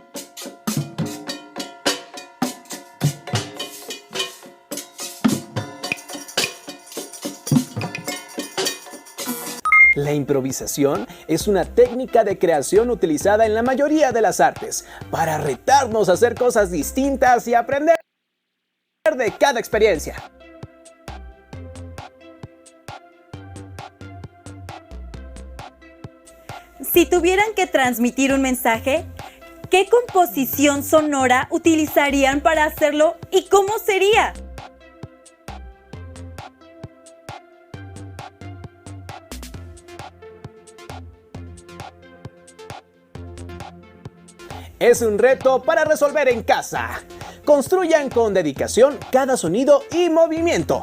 La improvisación es una técnica de creación utilizada en la mayoría de las artes para retarnos a hacer cosas distintas y aprender de cada experiencia. Si tuvieran que transmitir un mensaje, ¿qué composición sonora utilizarían para hacerlo y cómo sería? Es un reto para resolver en casa. Construyan con dedicación cada sonido y movimiento.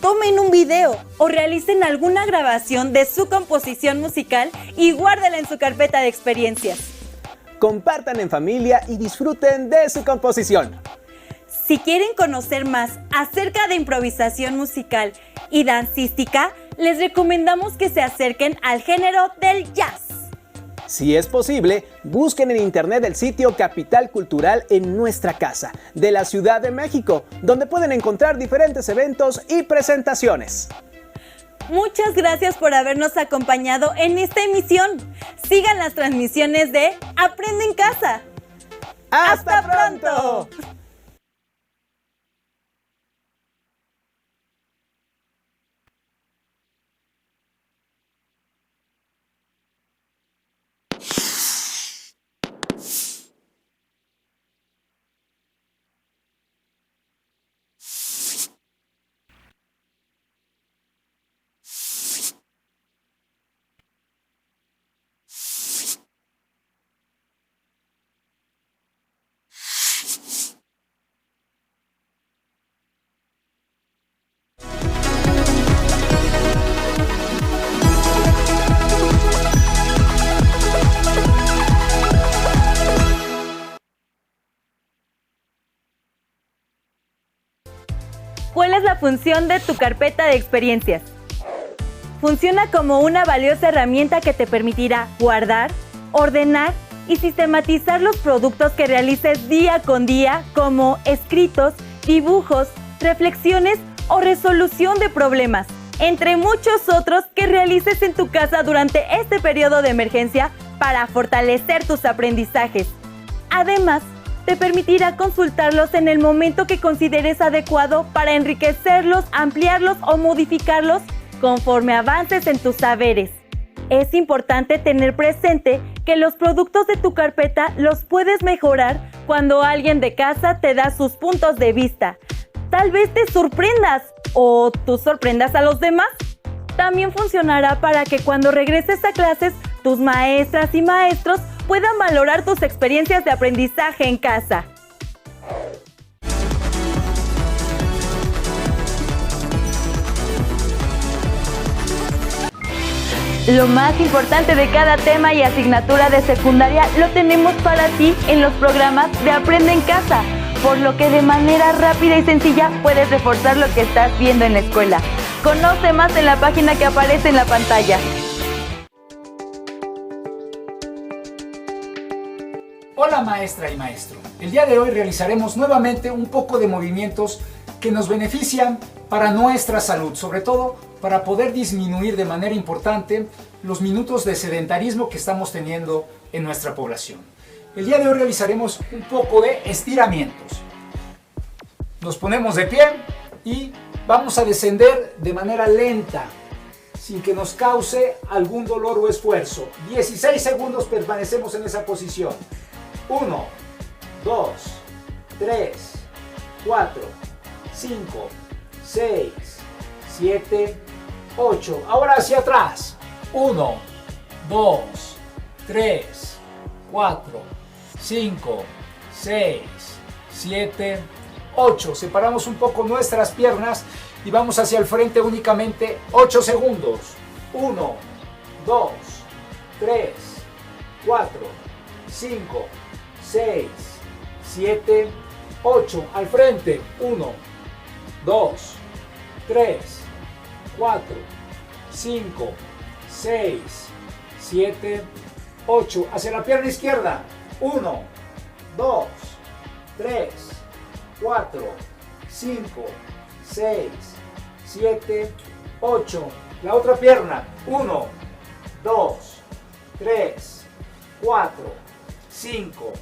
Tomen un video o realicen alguna grabación de su composición musical y guárdenla en su carpeta de experiencias. Compartan en familia y disfruten de su composición. Si quieren conocer más acerca de improvisación musical y dancística, les recomendamos que se acerquen al género del jazz. Si es posible, busquen en internet el sitio Capital Cultural en Nuestra Casa, de la Ciudad de México, donde pueden encontrar diferentes eventos y presentaciones. Muchas gracias por habernos acompañado en esta emisión. Sigan las transmisiones de Aprende en Casa. ¡Hasta pronto! ¿Cuál es la función de tu carpeta de experiencias? Funciona como una valiosa herramienta que te permitirá guardar, ordenar y sistematizar los productos que realices día con día, como escritos, dibujos, reflexiones o resolución de problemas, entre muchos otros que realices en tu casa durante este periodo de emergencia para fortalecer tus aprendizajes. Además, te permitirá consultarlos en el momento que consideres adecuado para enriquecerlos, ampliarlos o modificarlos conforme avances en tus saberes. Es importante tener presente que los productos de tu carpeta los puedes mejorar cuando alguien de casa te da sus puntos de vista. Tal vez te sorprendas o tú sorprendas a los demás. También funcionará para que cuando regreses a clases, tus maestras y maestros puedan valorar tus experiencias de aprendizaje en casa. Lo más importante de cada tema y asignatura de secundaria lo tenemos para ti en los programas de Aprende en Casa, por lo que de manera rápida y sencilla puedes reforzar lo que estás viendo en la escuela. Conoce más en la página que aparece en la pantalla. Hola maestra y maestro. El día de hoy realizaremos nuevamente un poco de movimientos que nos benefician para nuestra salud, sobre todo para poder disminuir de manera importante los minutos de sedentarismo que estamos teniendo en nuestra población. El día de hoy realizaremos un poco de estiramientos. Nos ponemos de pie y vamos a descender de manera lenta, sin que nos cause algún dolor o esfuerzo. 16 segundos permanecemos en esa posición. 1, 2, 3, 4, 5, 6, 7, 8. Ahora hacia atrás. 1, 2, 3, 4, 5, 6, 7, 8. Separamos un poco nuestras piernas y vamos hacia el frente únicamente 8 segundos. 1, 2, 3, 4, 5, 6, 7, 8. Al frente. 1, 2, 3, 4, 5, 6, 7, 8. Hacia la pierna izquierda. 1, 2, 3, 4, 5, 6, 7, 8. La otra pierna. 1, 2, 3, 4, 5,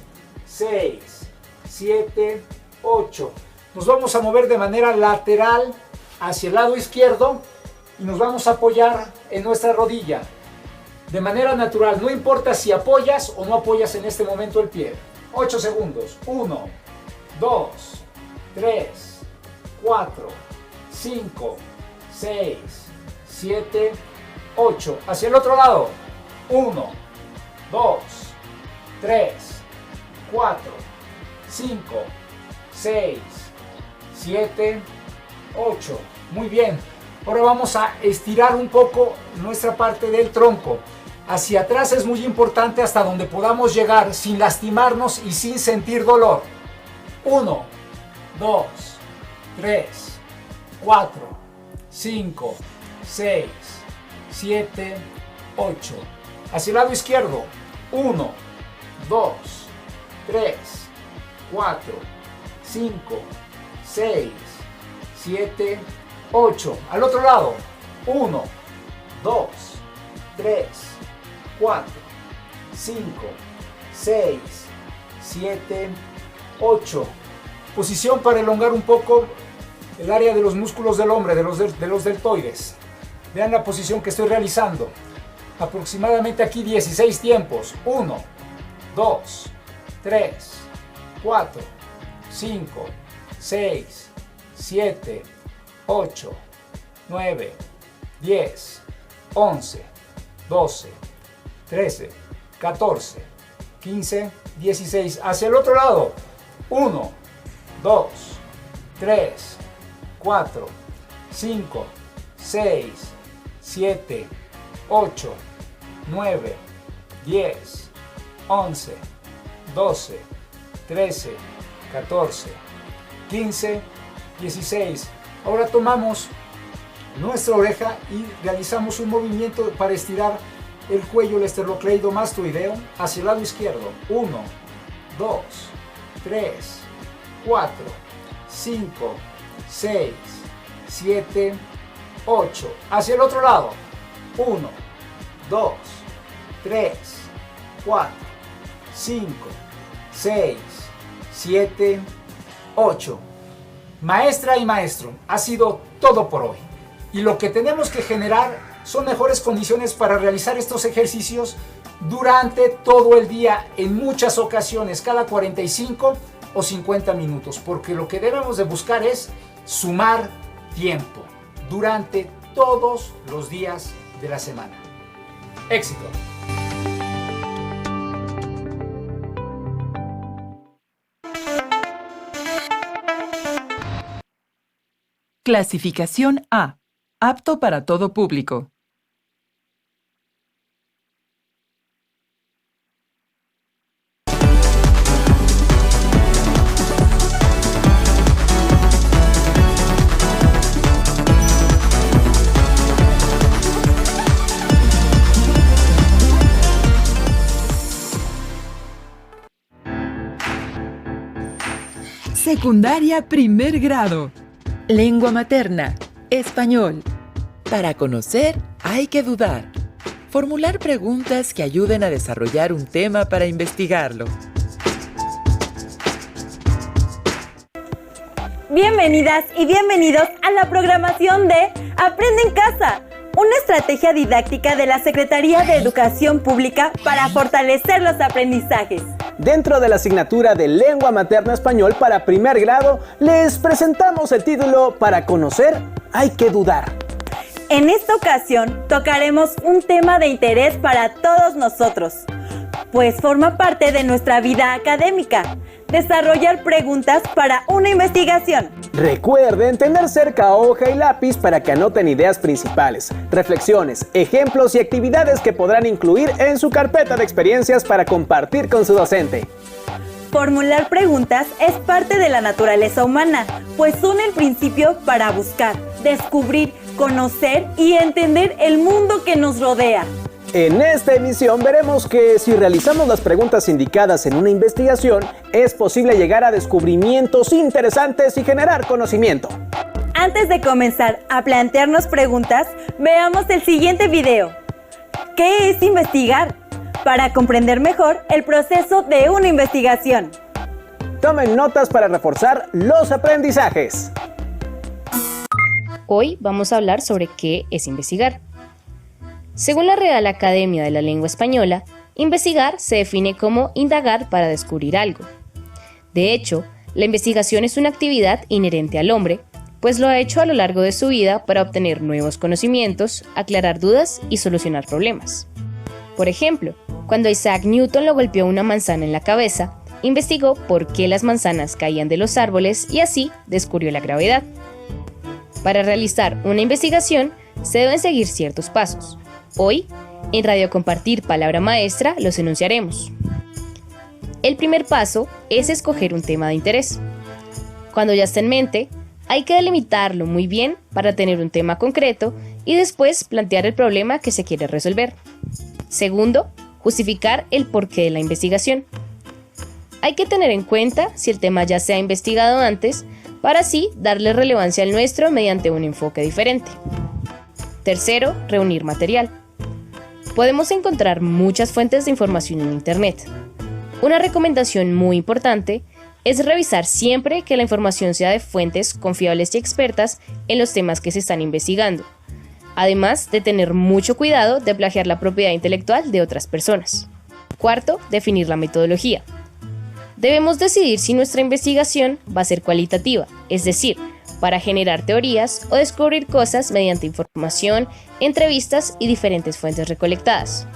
6, 7, 8. Nos vamos a mover de manera lateral hacia el lado izquierdo y nos vamos a apoyar en nuestra rodilla. De manera natural, no importa si apoyas o no apoyas en este momento el pie. 8 segundos. 1, 2, 3, 4, 5, 6, 7, 8. Hacia el otro lado. 1, 2, 3, 4, 5, 6, 7, 8. Muy bien. Ahora vamos a estirar un poco nuestra parte del tronco. Hacia atrás es muy importante hasta donde podamos llegar sin lastimarnos y sin sentir dolor. 1, 2, 3, 4, 5, 6, 7, 8. Hacia el lado izquierdo. 1, 2, 3, 4, 5, 6, 7, 8. Al otro lado. 1, 2, 3, 4, 5, 6, 7, 8. Posición para elongar un poco el área de los músculos del hombre, de los deltoides. Vean la posición que estoy realizando. Aproximadamente aquí 16 tiempos. 1, 2, 3, 4, 5, 6, 7, 8, 9, 10, 11, 12, 13, 14, 15, 16. Hacia el otro lado. 1, 2, 3, 4, 5, 6, 7, 8, 9, 10, 11, 12, 13, 14, 15, 16. Ahora tomamos nuestra oreja y realizamos un movimiento para estirar el cuello, el esternocleidomastoideo, hacia el lado izquierdo. 1, 2, 3, 4, 5, 6, 7, 8. Hacia el otro lado. 1, 2, 3, 4, 5, 6, 7, 8. Maestra y maestro, ha sido todo por hoy. Y lo que tenemos que generar son mejores condiciones para realizar estos ejercicios durante todo el día, en muchas ocasiones, cada 45 o 50 minutos, porque lo que debemos de buscar es sumar tiempo durante todos los días de la semana. Éxito. Clasificación A. Apto para todo público. Secundaria primer grado. Lengua materna. Español. Para conocer hay que dudar. Formular preguntas que ayuden a desarrollar un tema para investigarlo. Bienvenidas y bienvenidos a la programación de Aprende en Casa, una estrategia didáctica de la Secretaría de Educación Pública para fortalecer los aprendizajes. Dentro de la asignatura de Lengua Materna Español para primer grado, les presentamos el título Para conocer hay que dudar. En esta ocasión tocaremos un tema de interés para todos nosotros, pues forma parte de nuestra vida académica, desarrollar preguntas para una investigación. Recuerden tener cerca hoja y lápiz para que anoten ideas principales, reflexiones, ejemplos y actividades que podrán incluir en su carpeta de experiencias para compartir con su docente. Formular preguntas es parte de la naturaleza humana, pues son el principio para buscar, descubrir, conocer y entender el mundo que nos rodea. En esta emisión veremos que si realizamos las preguntas indicadas en una investigación, es posible llegar a descubrimientos interesantes y generar conocimiento. Antes de comenzar a plantearnos preguntas, veamos el siguiente video. ¿Qué es investigar? Para comprender mejor el proceso de una investigación. Tomen notas para reforzar los aprendizajes. Hoy vamos a hablar sobre qué es investigar. Según la Real Academia de la Lengua Española, investigar se define como indagar para descubrir algo. De hecho, la investigación es una actividad inherente al hombre, pues lo ha hecho a lo largo de su vida para obtener nuevos conocimientos, aclarar dudas y solucionar problemas. Por ejemplo, cuando Isaac Newton lo golpeó una manzana en la cabeza, investigó por qué las manzanas caían de los árboles y así descubrió la gravedad. Para realizar una investigación, se deben seguir ciertos pasos. Hoy, en Radio Compartir Palabra Maestra, los enunciaremos. El primer paso es escoger un tema de interés. Cuando ya está en mente, hay que delimitarlo muy bien para tener un tema concreto y después plantear el problema que se quiere resolver. Segundo, justificar el porqué de la investigación. Hay que tener en cuenta si el tema ya se ha investigado antes, para así darle relevancia al nuestro mediante un enfoque diferente. Tercero, reunir material. Podemos encontrar muchas fuentes de información en Internet. Una recomendación muy importante es revisar siempre que la información sea de fuentes confiables y expertas en los temas que se están investigando, además de tener mucho cuidado de plagiar la propiedad intelectual de otras personas. Cuarto, definir la metodología. Debemos decidir si nuestra investigación va a ser cualitativa, es decir, para generar teorías o descubrir cosas mediante información, entrevistas y diferentes fuentes recolectadas,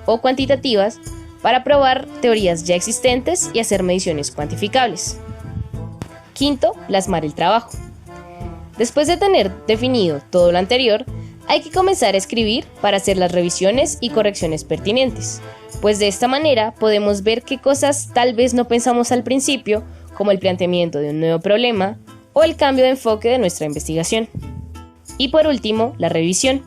o cuantitativas, para probar teorías ya existentes y hacer mediciones cuantificables. Quinto, plasmar el trabajo. Después de tener definido todo lo anterior, hay que comenzar a escribir para hacer las revisiones y correcciones pertinentes, pues de esta manera podemos ver qué cosas tal vez no pensamos al principio, como el planteamiento de un nuevo problema o el cambio de enfoque de nuestra investigación. Y por último, la revisión.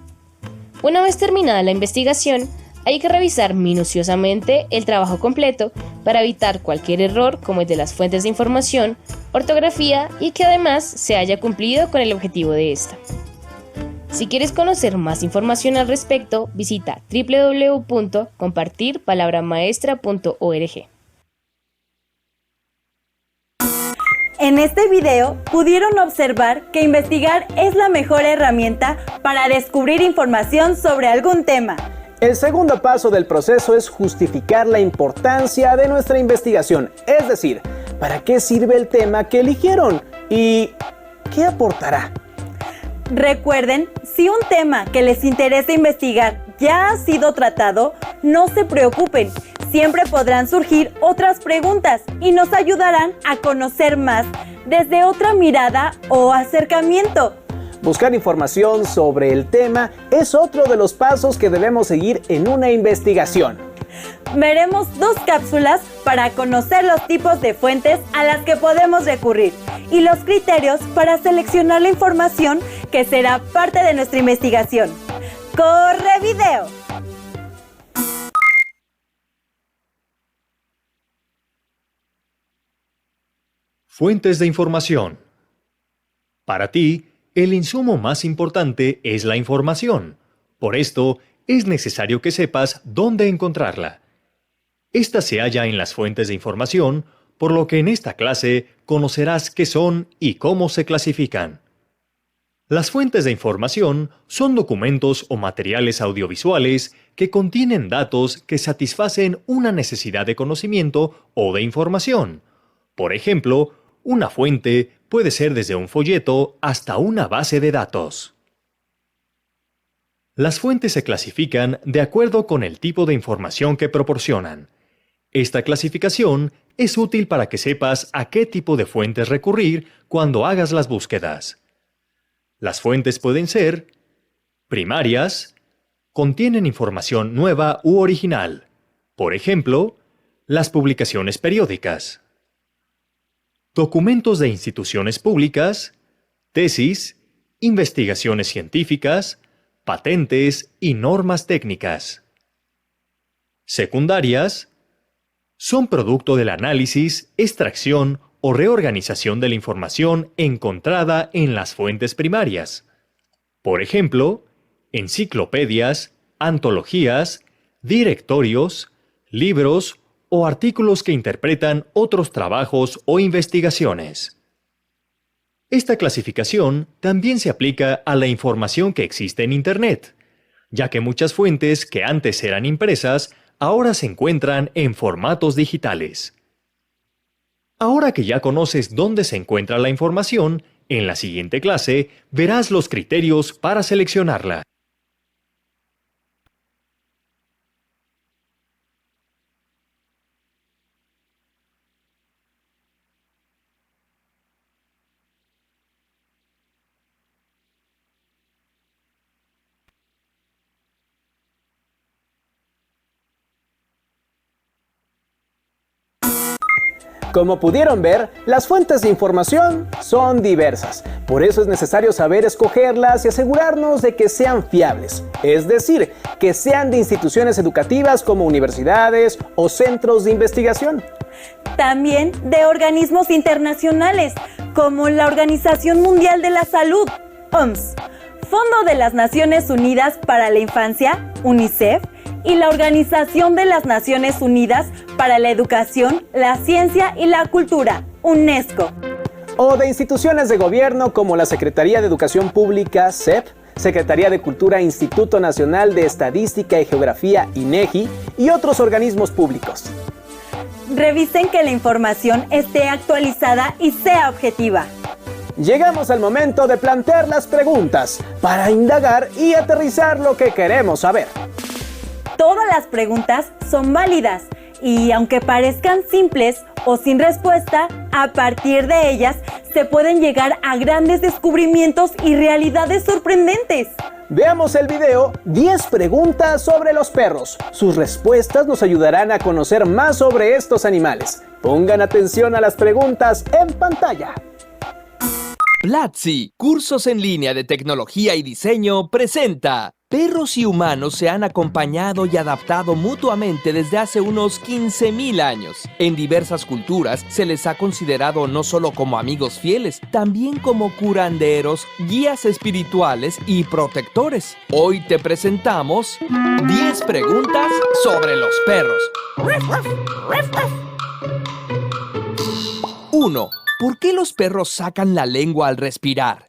Una vez terminada la investigación, hay que revisar minuciosamente el trabajo completo para evitar cualquier error como el de las fuentes de información, ortografía y que además se haya cumplido con el objetivo de esta. Si quieres conocer más información al respecto, visita www.compartirpalabramaestra.org. En este video pudieron observar que investigar es la mejor herramienta para descubrir información sobre algún tema. El segundo paso del proceso es justificar la importancia de nuestra investigación, es decir, ¿para qué sirve el tema que eligieron? ¿Y qué aportará? Recuerden, si un tema que les interesa investigar ya ha sido tratado, no se preocupen, siempre podrán surgir otras preguntas y nos ayudarán a conocer más desde otra mirada o acercamiento. Buscar información sobre el tema es otro de los pasos que debemos seguir en una investigación. Veremos 2 cápsulas para conocer los tipos de fuentes a las que podemos recurrir y los criterios para seleccionar la información que será parte de nuestra investigación. ¡Corre video! Fuentes de información. Para ti, el insumo más importante es la información. Por esto, es necesario que sepas dónde encontrarla. Esta se halla en las fuentes de información, por lo que en esta clase conocerás qué son y cómo se clasifican. Las fuentes de información son documentos o materiales audiovisuales que contienen datos que satisfacen una necesidad de conocimiento o de información. Por ejemplo, una fuente puede ser desde un folleto hasta una base de datos. Las fuentes se clasifican de acuerdo con el tipo de información que proporcionan. Esta clasificación es útil para que sepas a qué tipo de fuentes recurrir cuando hagas las búsquedas. Las fuentes pueden ser primarias, contienen información nueva u original. Por ejemplo, las publicaciones periódicas. Documentos de instituciones públicas, tesis, investigaciones científicas, patentes y normas técnicas. Secundarias, son producto del análisis, extracción o reorganización de la información encontrada en las fuentes primarias. Por ejemplo, enciclopedias, antologías, directorios, libros o artículos que interpretan otros trabajos o investigaciones. Esta clasificación también se aplica a la información que existe en Internet, ya que muchas fuentes que antes eran impresas ahora se encuentran en formatos digitales. Ahora que ya conoces dónde se encuentra la información, en la siguiente clase verás los criterios para seleccionarla. Como pudieron ver, las fuentes de información son diversas. Por eso es necesario saber escogerlas y asegurarnos de que sean fiables. Es decir, que sean de instituciones educativas como universidades o centros de investigación. También de organismos internacionales, como la Organización Mundial de la Salud, OMS, Fondo de las Naciones Unidas para la Infancia, UNICEF, y la Organización de las Naciones Unidas para la Educación, la Ciencia y la Cultura, UNESCO. O de instituciones de gobierno como la Secretaría de Educación Pública, SEP, Secretaría de Cultura, Instituto Nacional de Estadística y Geografía, INEGI, y otros organismos públicos. Revisen que la información esté actualizada y sea objetiva. Llegamos al momento de plantear las preguntas para indagar y aterrizar lo que queremos saber. Todas las preguntas son válidas y aunque parezcan simples o sin respuesta, a partir de ellas se pueden llegar a grandes descubrimientos y realidades sorprendentes. Veamos el video 10 preguntas sobre los perros. Sus respuestas nos ayudarán a conocer más sobre estos animales. Pongan atención a las preguntas en pantalla. Platzi, cursos en línea de tecnología y diseño, presenta. Perros y humanos se han acompañado y adaptado mutuamente desde hace unos 15.000 años. En diversas culturas se les ha considerado no solo como amigos fieles, también como curanderos, guías espirituales y protectores. Hoy te presentamos 10 preguntas sobre los perros. 1. ¿Por qué los perros sacan la lengua al respirar?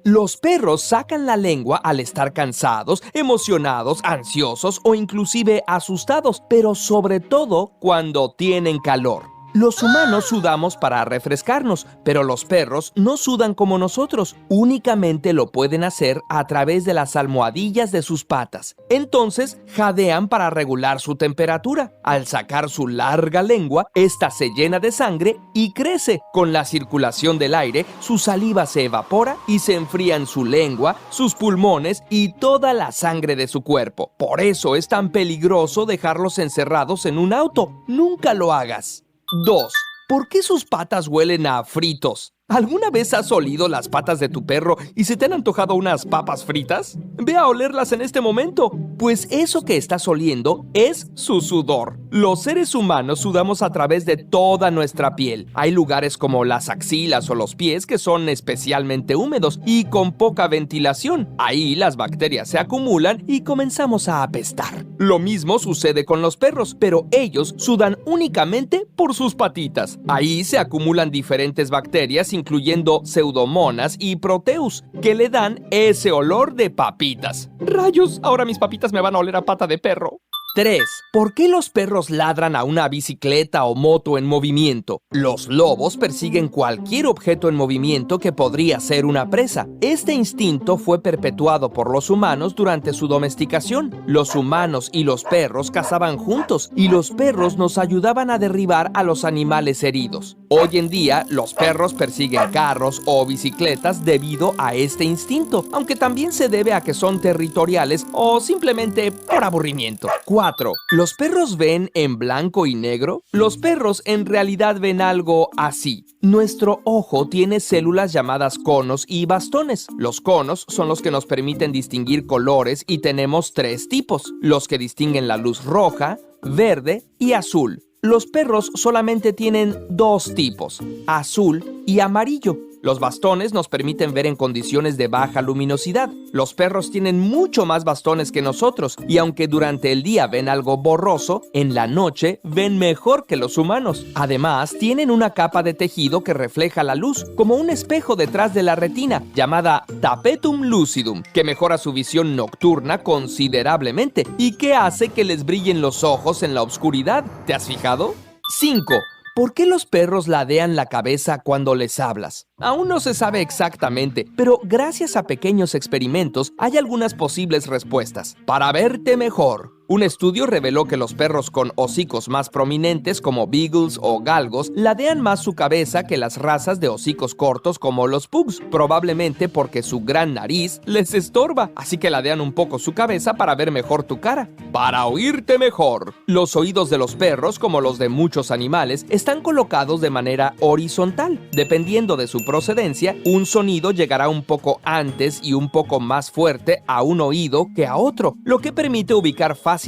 Los perros sacan la lengua al estar cansados, emocionados, ansiosos o inclusive asustados, pero sobre todo cuando tienen calor. Los humanos sudamos para refrescarnos, pero los perros no sudan como nosotros. Únicamente lo pueden hacer a través de las almohadillas de sus patas. Entonces, jadean para regular su temperatura. Al sacar su larga lengua, esta se llena de sangre y crece. Con la circulación del aire, su saliva se evapora y se enfrían su lengua, sus pulmones y toda la sangre de su cuerpo. Por eso es tan peligroso dejarlos encerrados en un auto. Nunca lo hagas. 2. ¿Por qué sus patas huelen a fritos? ¿Alguna vez has olido las patas de tu perro y se te han antojado unas papas fritas? Ve a olerlas en este momento, pues eso que estás oliendo es su sudor. Los seres humanos sudamos a través de toda nuestra piel. Hay lugares como las axilas o los pies que son especialmente húmedos y con poca ventilación. Ahí las bacterias se acumulan y comenzamos a apestar. Lo mismo sucede con los perros, pero ellos sudan únicamente por sus patitas. Ahí se acumulan diferentes bacterias, incluyendo Pseudomonas y Proteus, que le dan ese olor de papitas. ¡Rayos! Ahora mis papitas me van a oler a pata de perro. 3. ¿Por qué los perros ladran a una bicicleta o moto en movimiento? Los lobos persiguen cualquier objeto en movimiento que podría ser una presa. Este instinto fue perpetuado por los humanos durante su domesticación. Los humanos y los perros cazaban juntos y los perros nos ayudaban a derribar a los animales heridos. Hoy en día, los perros persiguen carros o bicicletas debido a este instinto, aunque también se debe a que son territoriales o simplemente por aburrimiento. 4. ¿Los perros ven en blanco y negro? Los perros en realidad ven algo así. Nuestro ojo tiene células llamadas conos y bastones. Los conos son los que nos permiten distinguir colores y tenemos 3 tipos: los que distinguen la luz roja, verde y azul. Los perros solamente tienen 2 tipos: azul y amarillo. Los bastones nos permiten ver en condiciones de baja luminosidad. Los perros tienen mucho más bastones que nosotros y aunque durante el día ven algo borroso, en la noche ven mejor que los humanos. Además, tienen una capa de tejido que refleja la luz, como un espejo detrás de la retina, llamada tapetum lucidum, que mejora su visión nocturna considerablemente y que hace que les brillen los ojos en la oscuridad. ¿Te has fijado? 5. ¿Por qué los perros ladean la cabeza cuando les hablas? Aún no se sabe exactamente, pero gracias a pequeños experimentos hay algunas posibles respuestas. Para verte mejor. Un estudio reveló que los perros con hocicos más prominentes, como beagles o galgos, ladean más su cabeza que las razas de hocicos cortos como los pugs, probablemente porque su gran nariz les estorba, así que ladean un poco su cabeza para ver mejor tu cara. Para oírte mejor. Los oídos de los perros, como los de muchos animales, están colocados de manera horizontal. Dependiendo de su procedencia, un sonido llegará un poco antes y un poco más fuerte a un oído que a otro, lo que permite ubicar fácilmente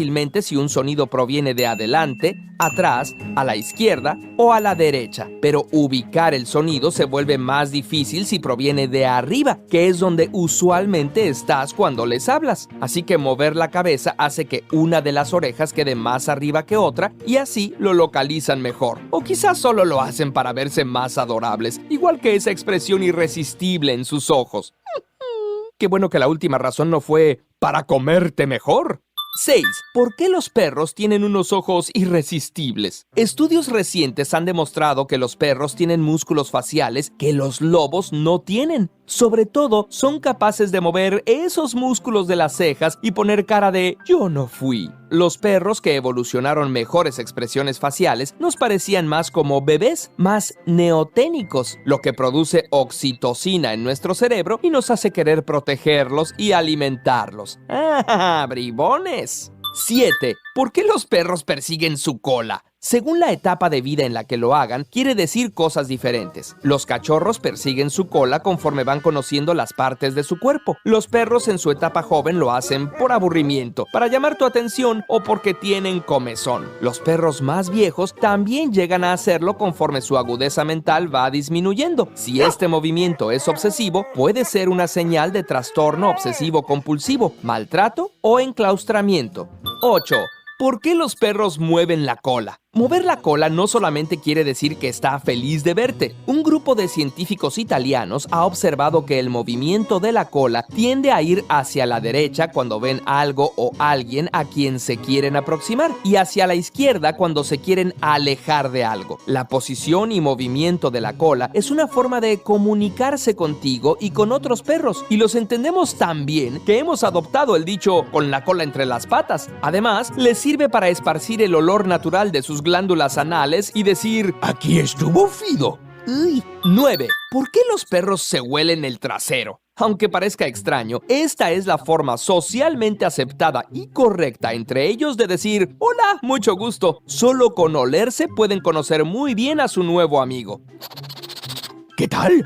si un sonido proviene de adelante, atrás, a la izquierda o a la derecha. Pero ubicar el sonido se vuelve más difícil si proviene de arriba, que es donde usualmente estás cuando les hablas. Así que mover la cabeza hace que una de las orejas quede más arriba que otra y así lo localizan mejor. O quizás solo lo hacen para verse más adorables, igual que esa expresión irresistible en sus ojos. Qué bueno que la última razón no fue para comerte mejor. 6. ¿Por qué los perros tienen unos ojos irresistibles? Estudios recientes han demostrado que los perros tienen músculos faciales que los lobos no tienen. Sobre todo, son capaces de mover esos músculos de las cejas y poner cara de "yo no fui". Los perros que evolucionaron mejores expresiones faciales nos parecían más como bebés, más neoténicos, lo que produce oxitocina en nuestro cerebro y nos hace querer protegerlos y alimentarlos. ¡Ah, bribones! 7. ¿Por qué los perros persiguen su cola? Según la etapa de vida en la que lo hagan, quiere decir cosas diferentes. Los cachorros persiguen su cola conforme van conociendo las partes de su cuerpo. Los perros en su etapa joven lo hacen por aburrimiento, para llamar tu atención o porque tienen comezón. Los perros más viejos también llegan a hacerlo conforme su agudeza mental va disminuyendo. Si este movimiento es obsesivo, puede ser una señal de trastorno obsesivo-compulsivo, maltrato o enclaustramiento. 8. ¿Por qué los perros mueven la cola? Mover la cola no solamente quiere decir que está feliz de verte. Un grupo de científicos italianos ha observado que el movimiento de la cola tiende a ir hacia la derecha cuando ven algo o alguien a quien se quieren aproximar y hacia la izquierda cuando se quieren alejar de algo. La posición y movimiento de la cola es una forma de comunicarse contigo y con otros perros, y los entendemos tan bien que hemos adoptado el dicho "con la cola entre las patas". Además, les sirve para esparcir el olor natural de sus glándulas anales y decir "aquí estuvo Fido". 9. ¿Por qué los perros se huelen el trasero? Aunque parezca extraño, esta es la forma socialmente aceptada y correcta entre ellos de decir "hola, mucho gusto". Solo con olerse pueden conocer muy bien a su nuevo amigo. ¿Qué tal?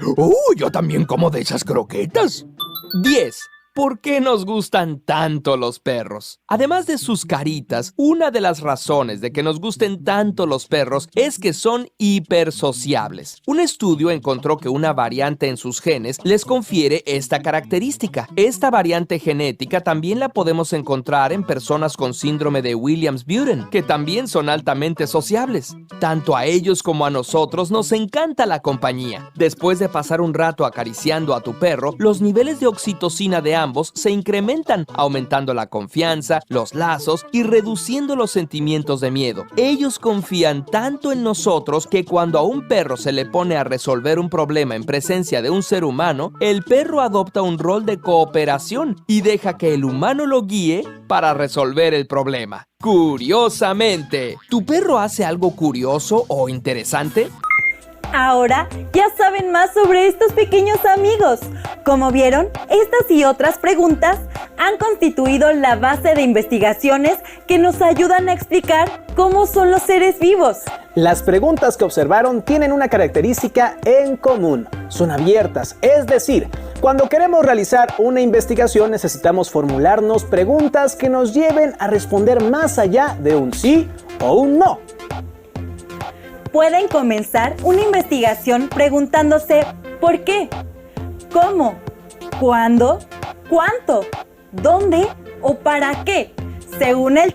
Yo también como de esas croquetas. 10. ¿Por qué nos gustan tanto los perros? Además de sus caritas, una de las razones de que nos gusten tanto los perros es que son hipersociables. Un estudio encontró que una variante en sus genes les confiere esta característica. Esta variante genética también la podemos encontrar en personas con síndrome de Williams-Buren, que también son altamente sociables. Tanto a ellos como a nosotros nos encanta la compañía. Después de pasar un rato acariciando a tu perro, los niveles de oxitocina de ambos se incrementan, aumentando la confianza, los lazos y reduciendo los sentimientos de miedo. Ellos confían tanto en nosotros que cuando a un perro se le pone a resolver un problema en presencia de un ser humano, el perro adopta un rol de cooperación y deja que el humano lo guíe para resolver el problema. Curiosamente, ¿tu perro hace algo curioso o interesante? Ahora ya saben más sobre estos pequeños amigos. Como vieron, estas y otras preguntas han constituido la base de investigaciones que nos ayudan a explicar cómo son los seres vivos. Las preguntas que observaron tienen una característica en común. Son abiertas, es decir, cuando queremos realizar una investigación necesitamos formularnos preguntas que nos lleven a responder más allá de un sí o un no. Pueden comenzar una investigación preguntándose ¿por qué? ¿Cómo? ¿Cuándo? ¿Cuánto? ¿Dónde? ¿O para qué? Según el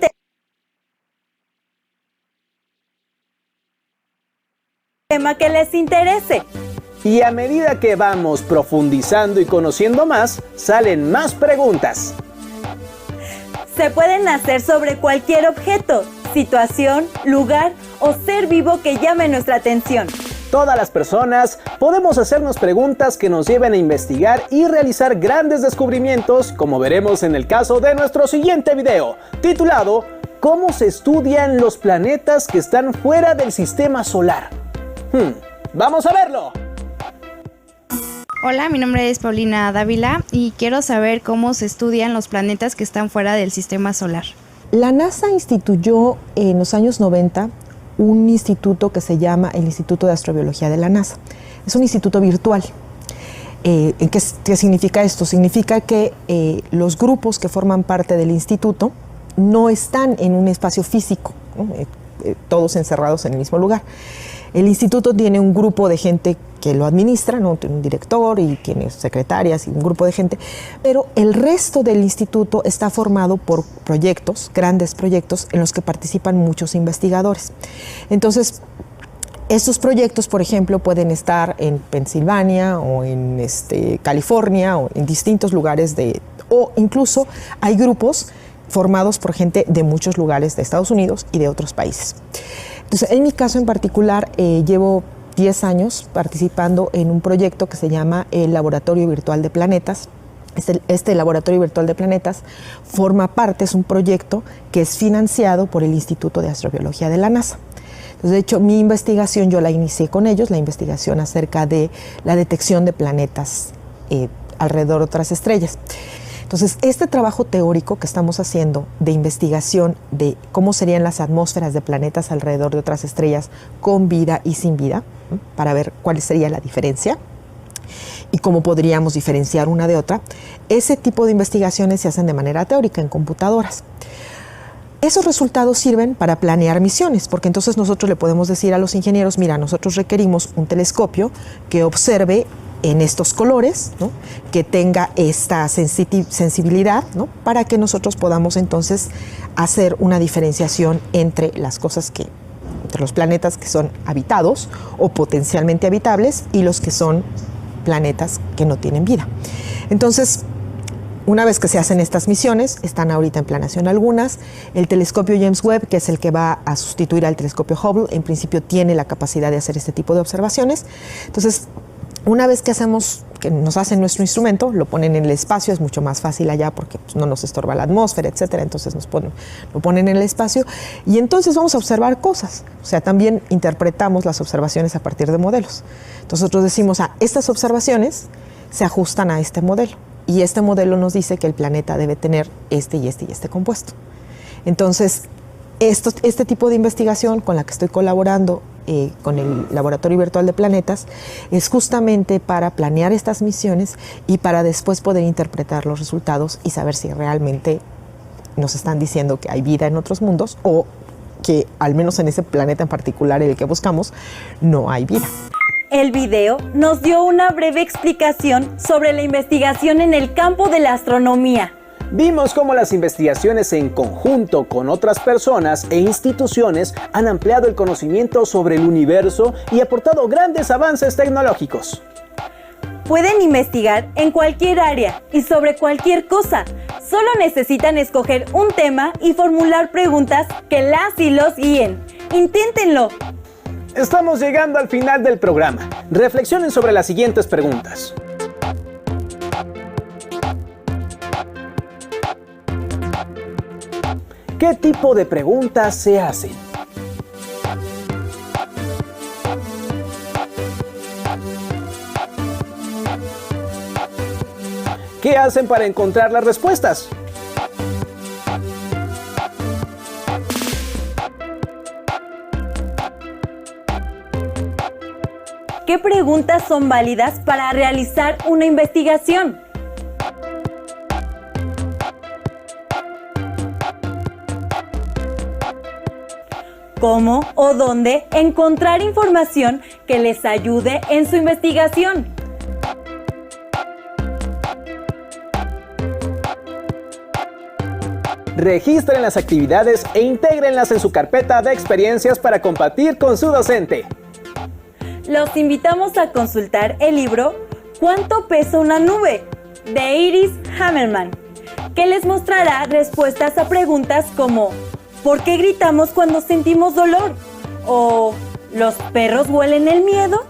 tema que les interese. Y a medida que vamos profundizando y conociendo más, salen más preguntas. Se pueden hacer sobre cualquier objeto, situación, lugar o ser vivo que llame nuestra atención. Todas las personas podemos hacernos preguntas que nos lleven a investigar y realizar grandes descubrimientos, como veremos en el caso de nuestro siguiente video, titulado ¿Cómo se estudian los planetas que están fuera del sistema solar? ¡Vamos a verlo! Hola, mi nombre es Paulina Dávila y quiero saber cómo se estudian los planetas que están fuera del sistema solar. La NASA instituyó en los años 90 un instituto que se llama el Instituto de Astrobiología de la NASA. Es un instituto virtual. ¿Qué significa esto? Significa que los grupos que forman parte del instituto no están en un espacio físico, ¿no? Todos encerrados en el mismo lugar. El instituto tiene un grupo de gente que lo administra, ¿no? Tiene un director y tiene secretarias y un grupo de gente, pero el resto del instituto está formado por proyectos, grandes proyectos en los que participan muchos investigadores. Entonces, estos proyectos, por ejemplo, pueden estar en Pensilvania o en California o en distintos lugares o incluso hay grupos formados por gente de muchos lugares de Estados Unidos y de otros países. Entonces, en mi caso en particular, llevo 10 años participando en un proyecto que se llama el Laboratorio Virtual de Planetas. Este Laboratorio Virtual de Planetas forma parte, es un proyecto que es financiado por el Instituto de Astrobiología de la NASA. Entonces, de hecho, mi investigación yo la inicié con ellos, la investigación acerca de la detección de planetas alrededor de otras estrellas. Entonces, este trabajo teórico que estamos haciendo de investigación de cómo serían las atmósferas de planetas alrededor de otras estrellas con vida y sin vida, para ver cuál sería la diferencia y cómo podríamos diferenciar una de otra, ese tipo de investigaciones se hacen de manera teórica en computadoras. Esos resultados sirven para planear misiones, porque entonces nosotros le podemos decir a los ingenieros, mira, nosotros requerimos un telescopio que observe en estos colores, ¿no? Que tenga esta sensibilidad, ¿no? Para que nosotros podamos entonces hacer una diferenciación entre entre los planetas que son habitados o potencialmente habitables y los que son planetas que no tienen vida. Entonces, una vez que se hacen estas misiones, están ahorita en planeación algunas, el telescopio James Webb, que es el que va a sustituir al telescopio Hubble, en principio tiene la capacidad de hacer este tipo de observaciones. Entonces, una vez que nos hacen nuestro instrumento, lo ponen en el espacio, es mucho más fácil allá porque no nos estorba la atmósfera, etcétera. Entonces lo ponen en el espacio y entonces vamos a observar cosas. O sea, también interpretamos las observaciones a partir de modelos. Entonces nosotros decimos, estas observaciones se ajustan a este modelo y este modelo nos dice que el planeta debe tener este y este y este compuesto. Entonces, este tipo de investigación con la que estoy colaborando con el Laboratorio Virtual de Planetas es justamente para planear estas misiones y para después poder interpretar los resultados y saber si realmente nos están diciendo que hay vida en otros mundos o que al menos en ese planeta en particular el que buscamos no hay vida. El video nos dio una breve explicación sobre la investigación en el campo de la astronomía. Vimos cómo las investigaciones en conjunto con otras personas e instituciones han ampliado el conocimiento sobre el universo y aportado grandes avances tecnológicos. Pueden investigar en cualquier área y sobre cualquier cosa. Solo necesitan escoger un tema y formular preguntas que las y los guíen. ¡Inténtenlo! Estamos llegando al final del programa. Reflexionen sobre las siguientes preguntas. ¿Qué tipo de preguntas se hacen? ¿Qué hacen para encontrar las respuestas? ¿Qué preguntas son válidas para realizar una investigación? ¿Cómo o dónde encontrar información que les ayude en su investigación? Registren las actividades e intégrenlas en su carpeta de experiencias para compartir con su docente. Los invitamos a consultar el libro ¿Cuánto pesa una nube?, de Iris Hammerman, que les mostrará respuestas a preguntas como ¿por qué gritamos cuando sentimos dolor? ¿O ¿los perros huelen el miedo?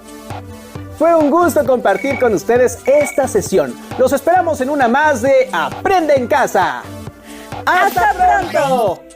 Fue un gusto compartir con ustedes esta sesión. Los esperamos en una más de Aprende en Casa. ¡Hasta pronto!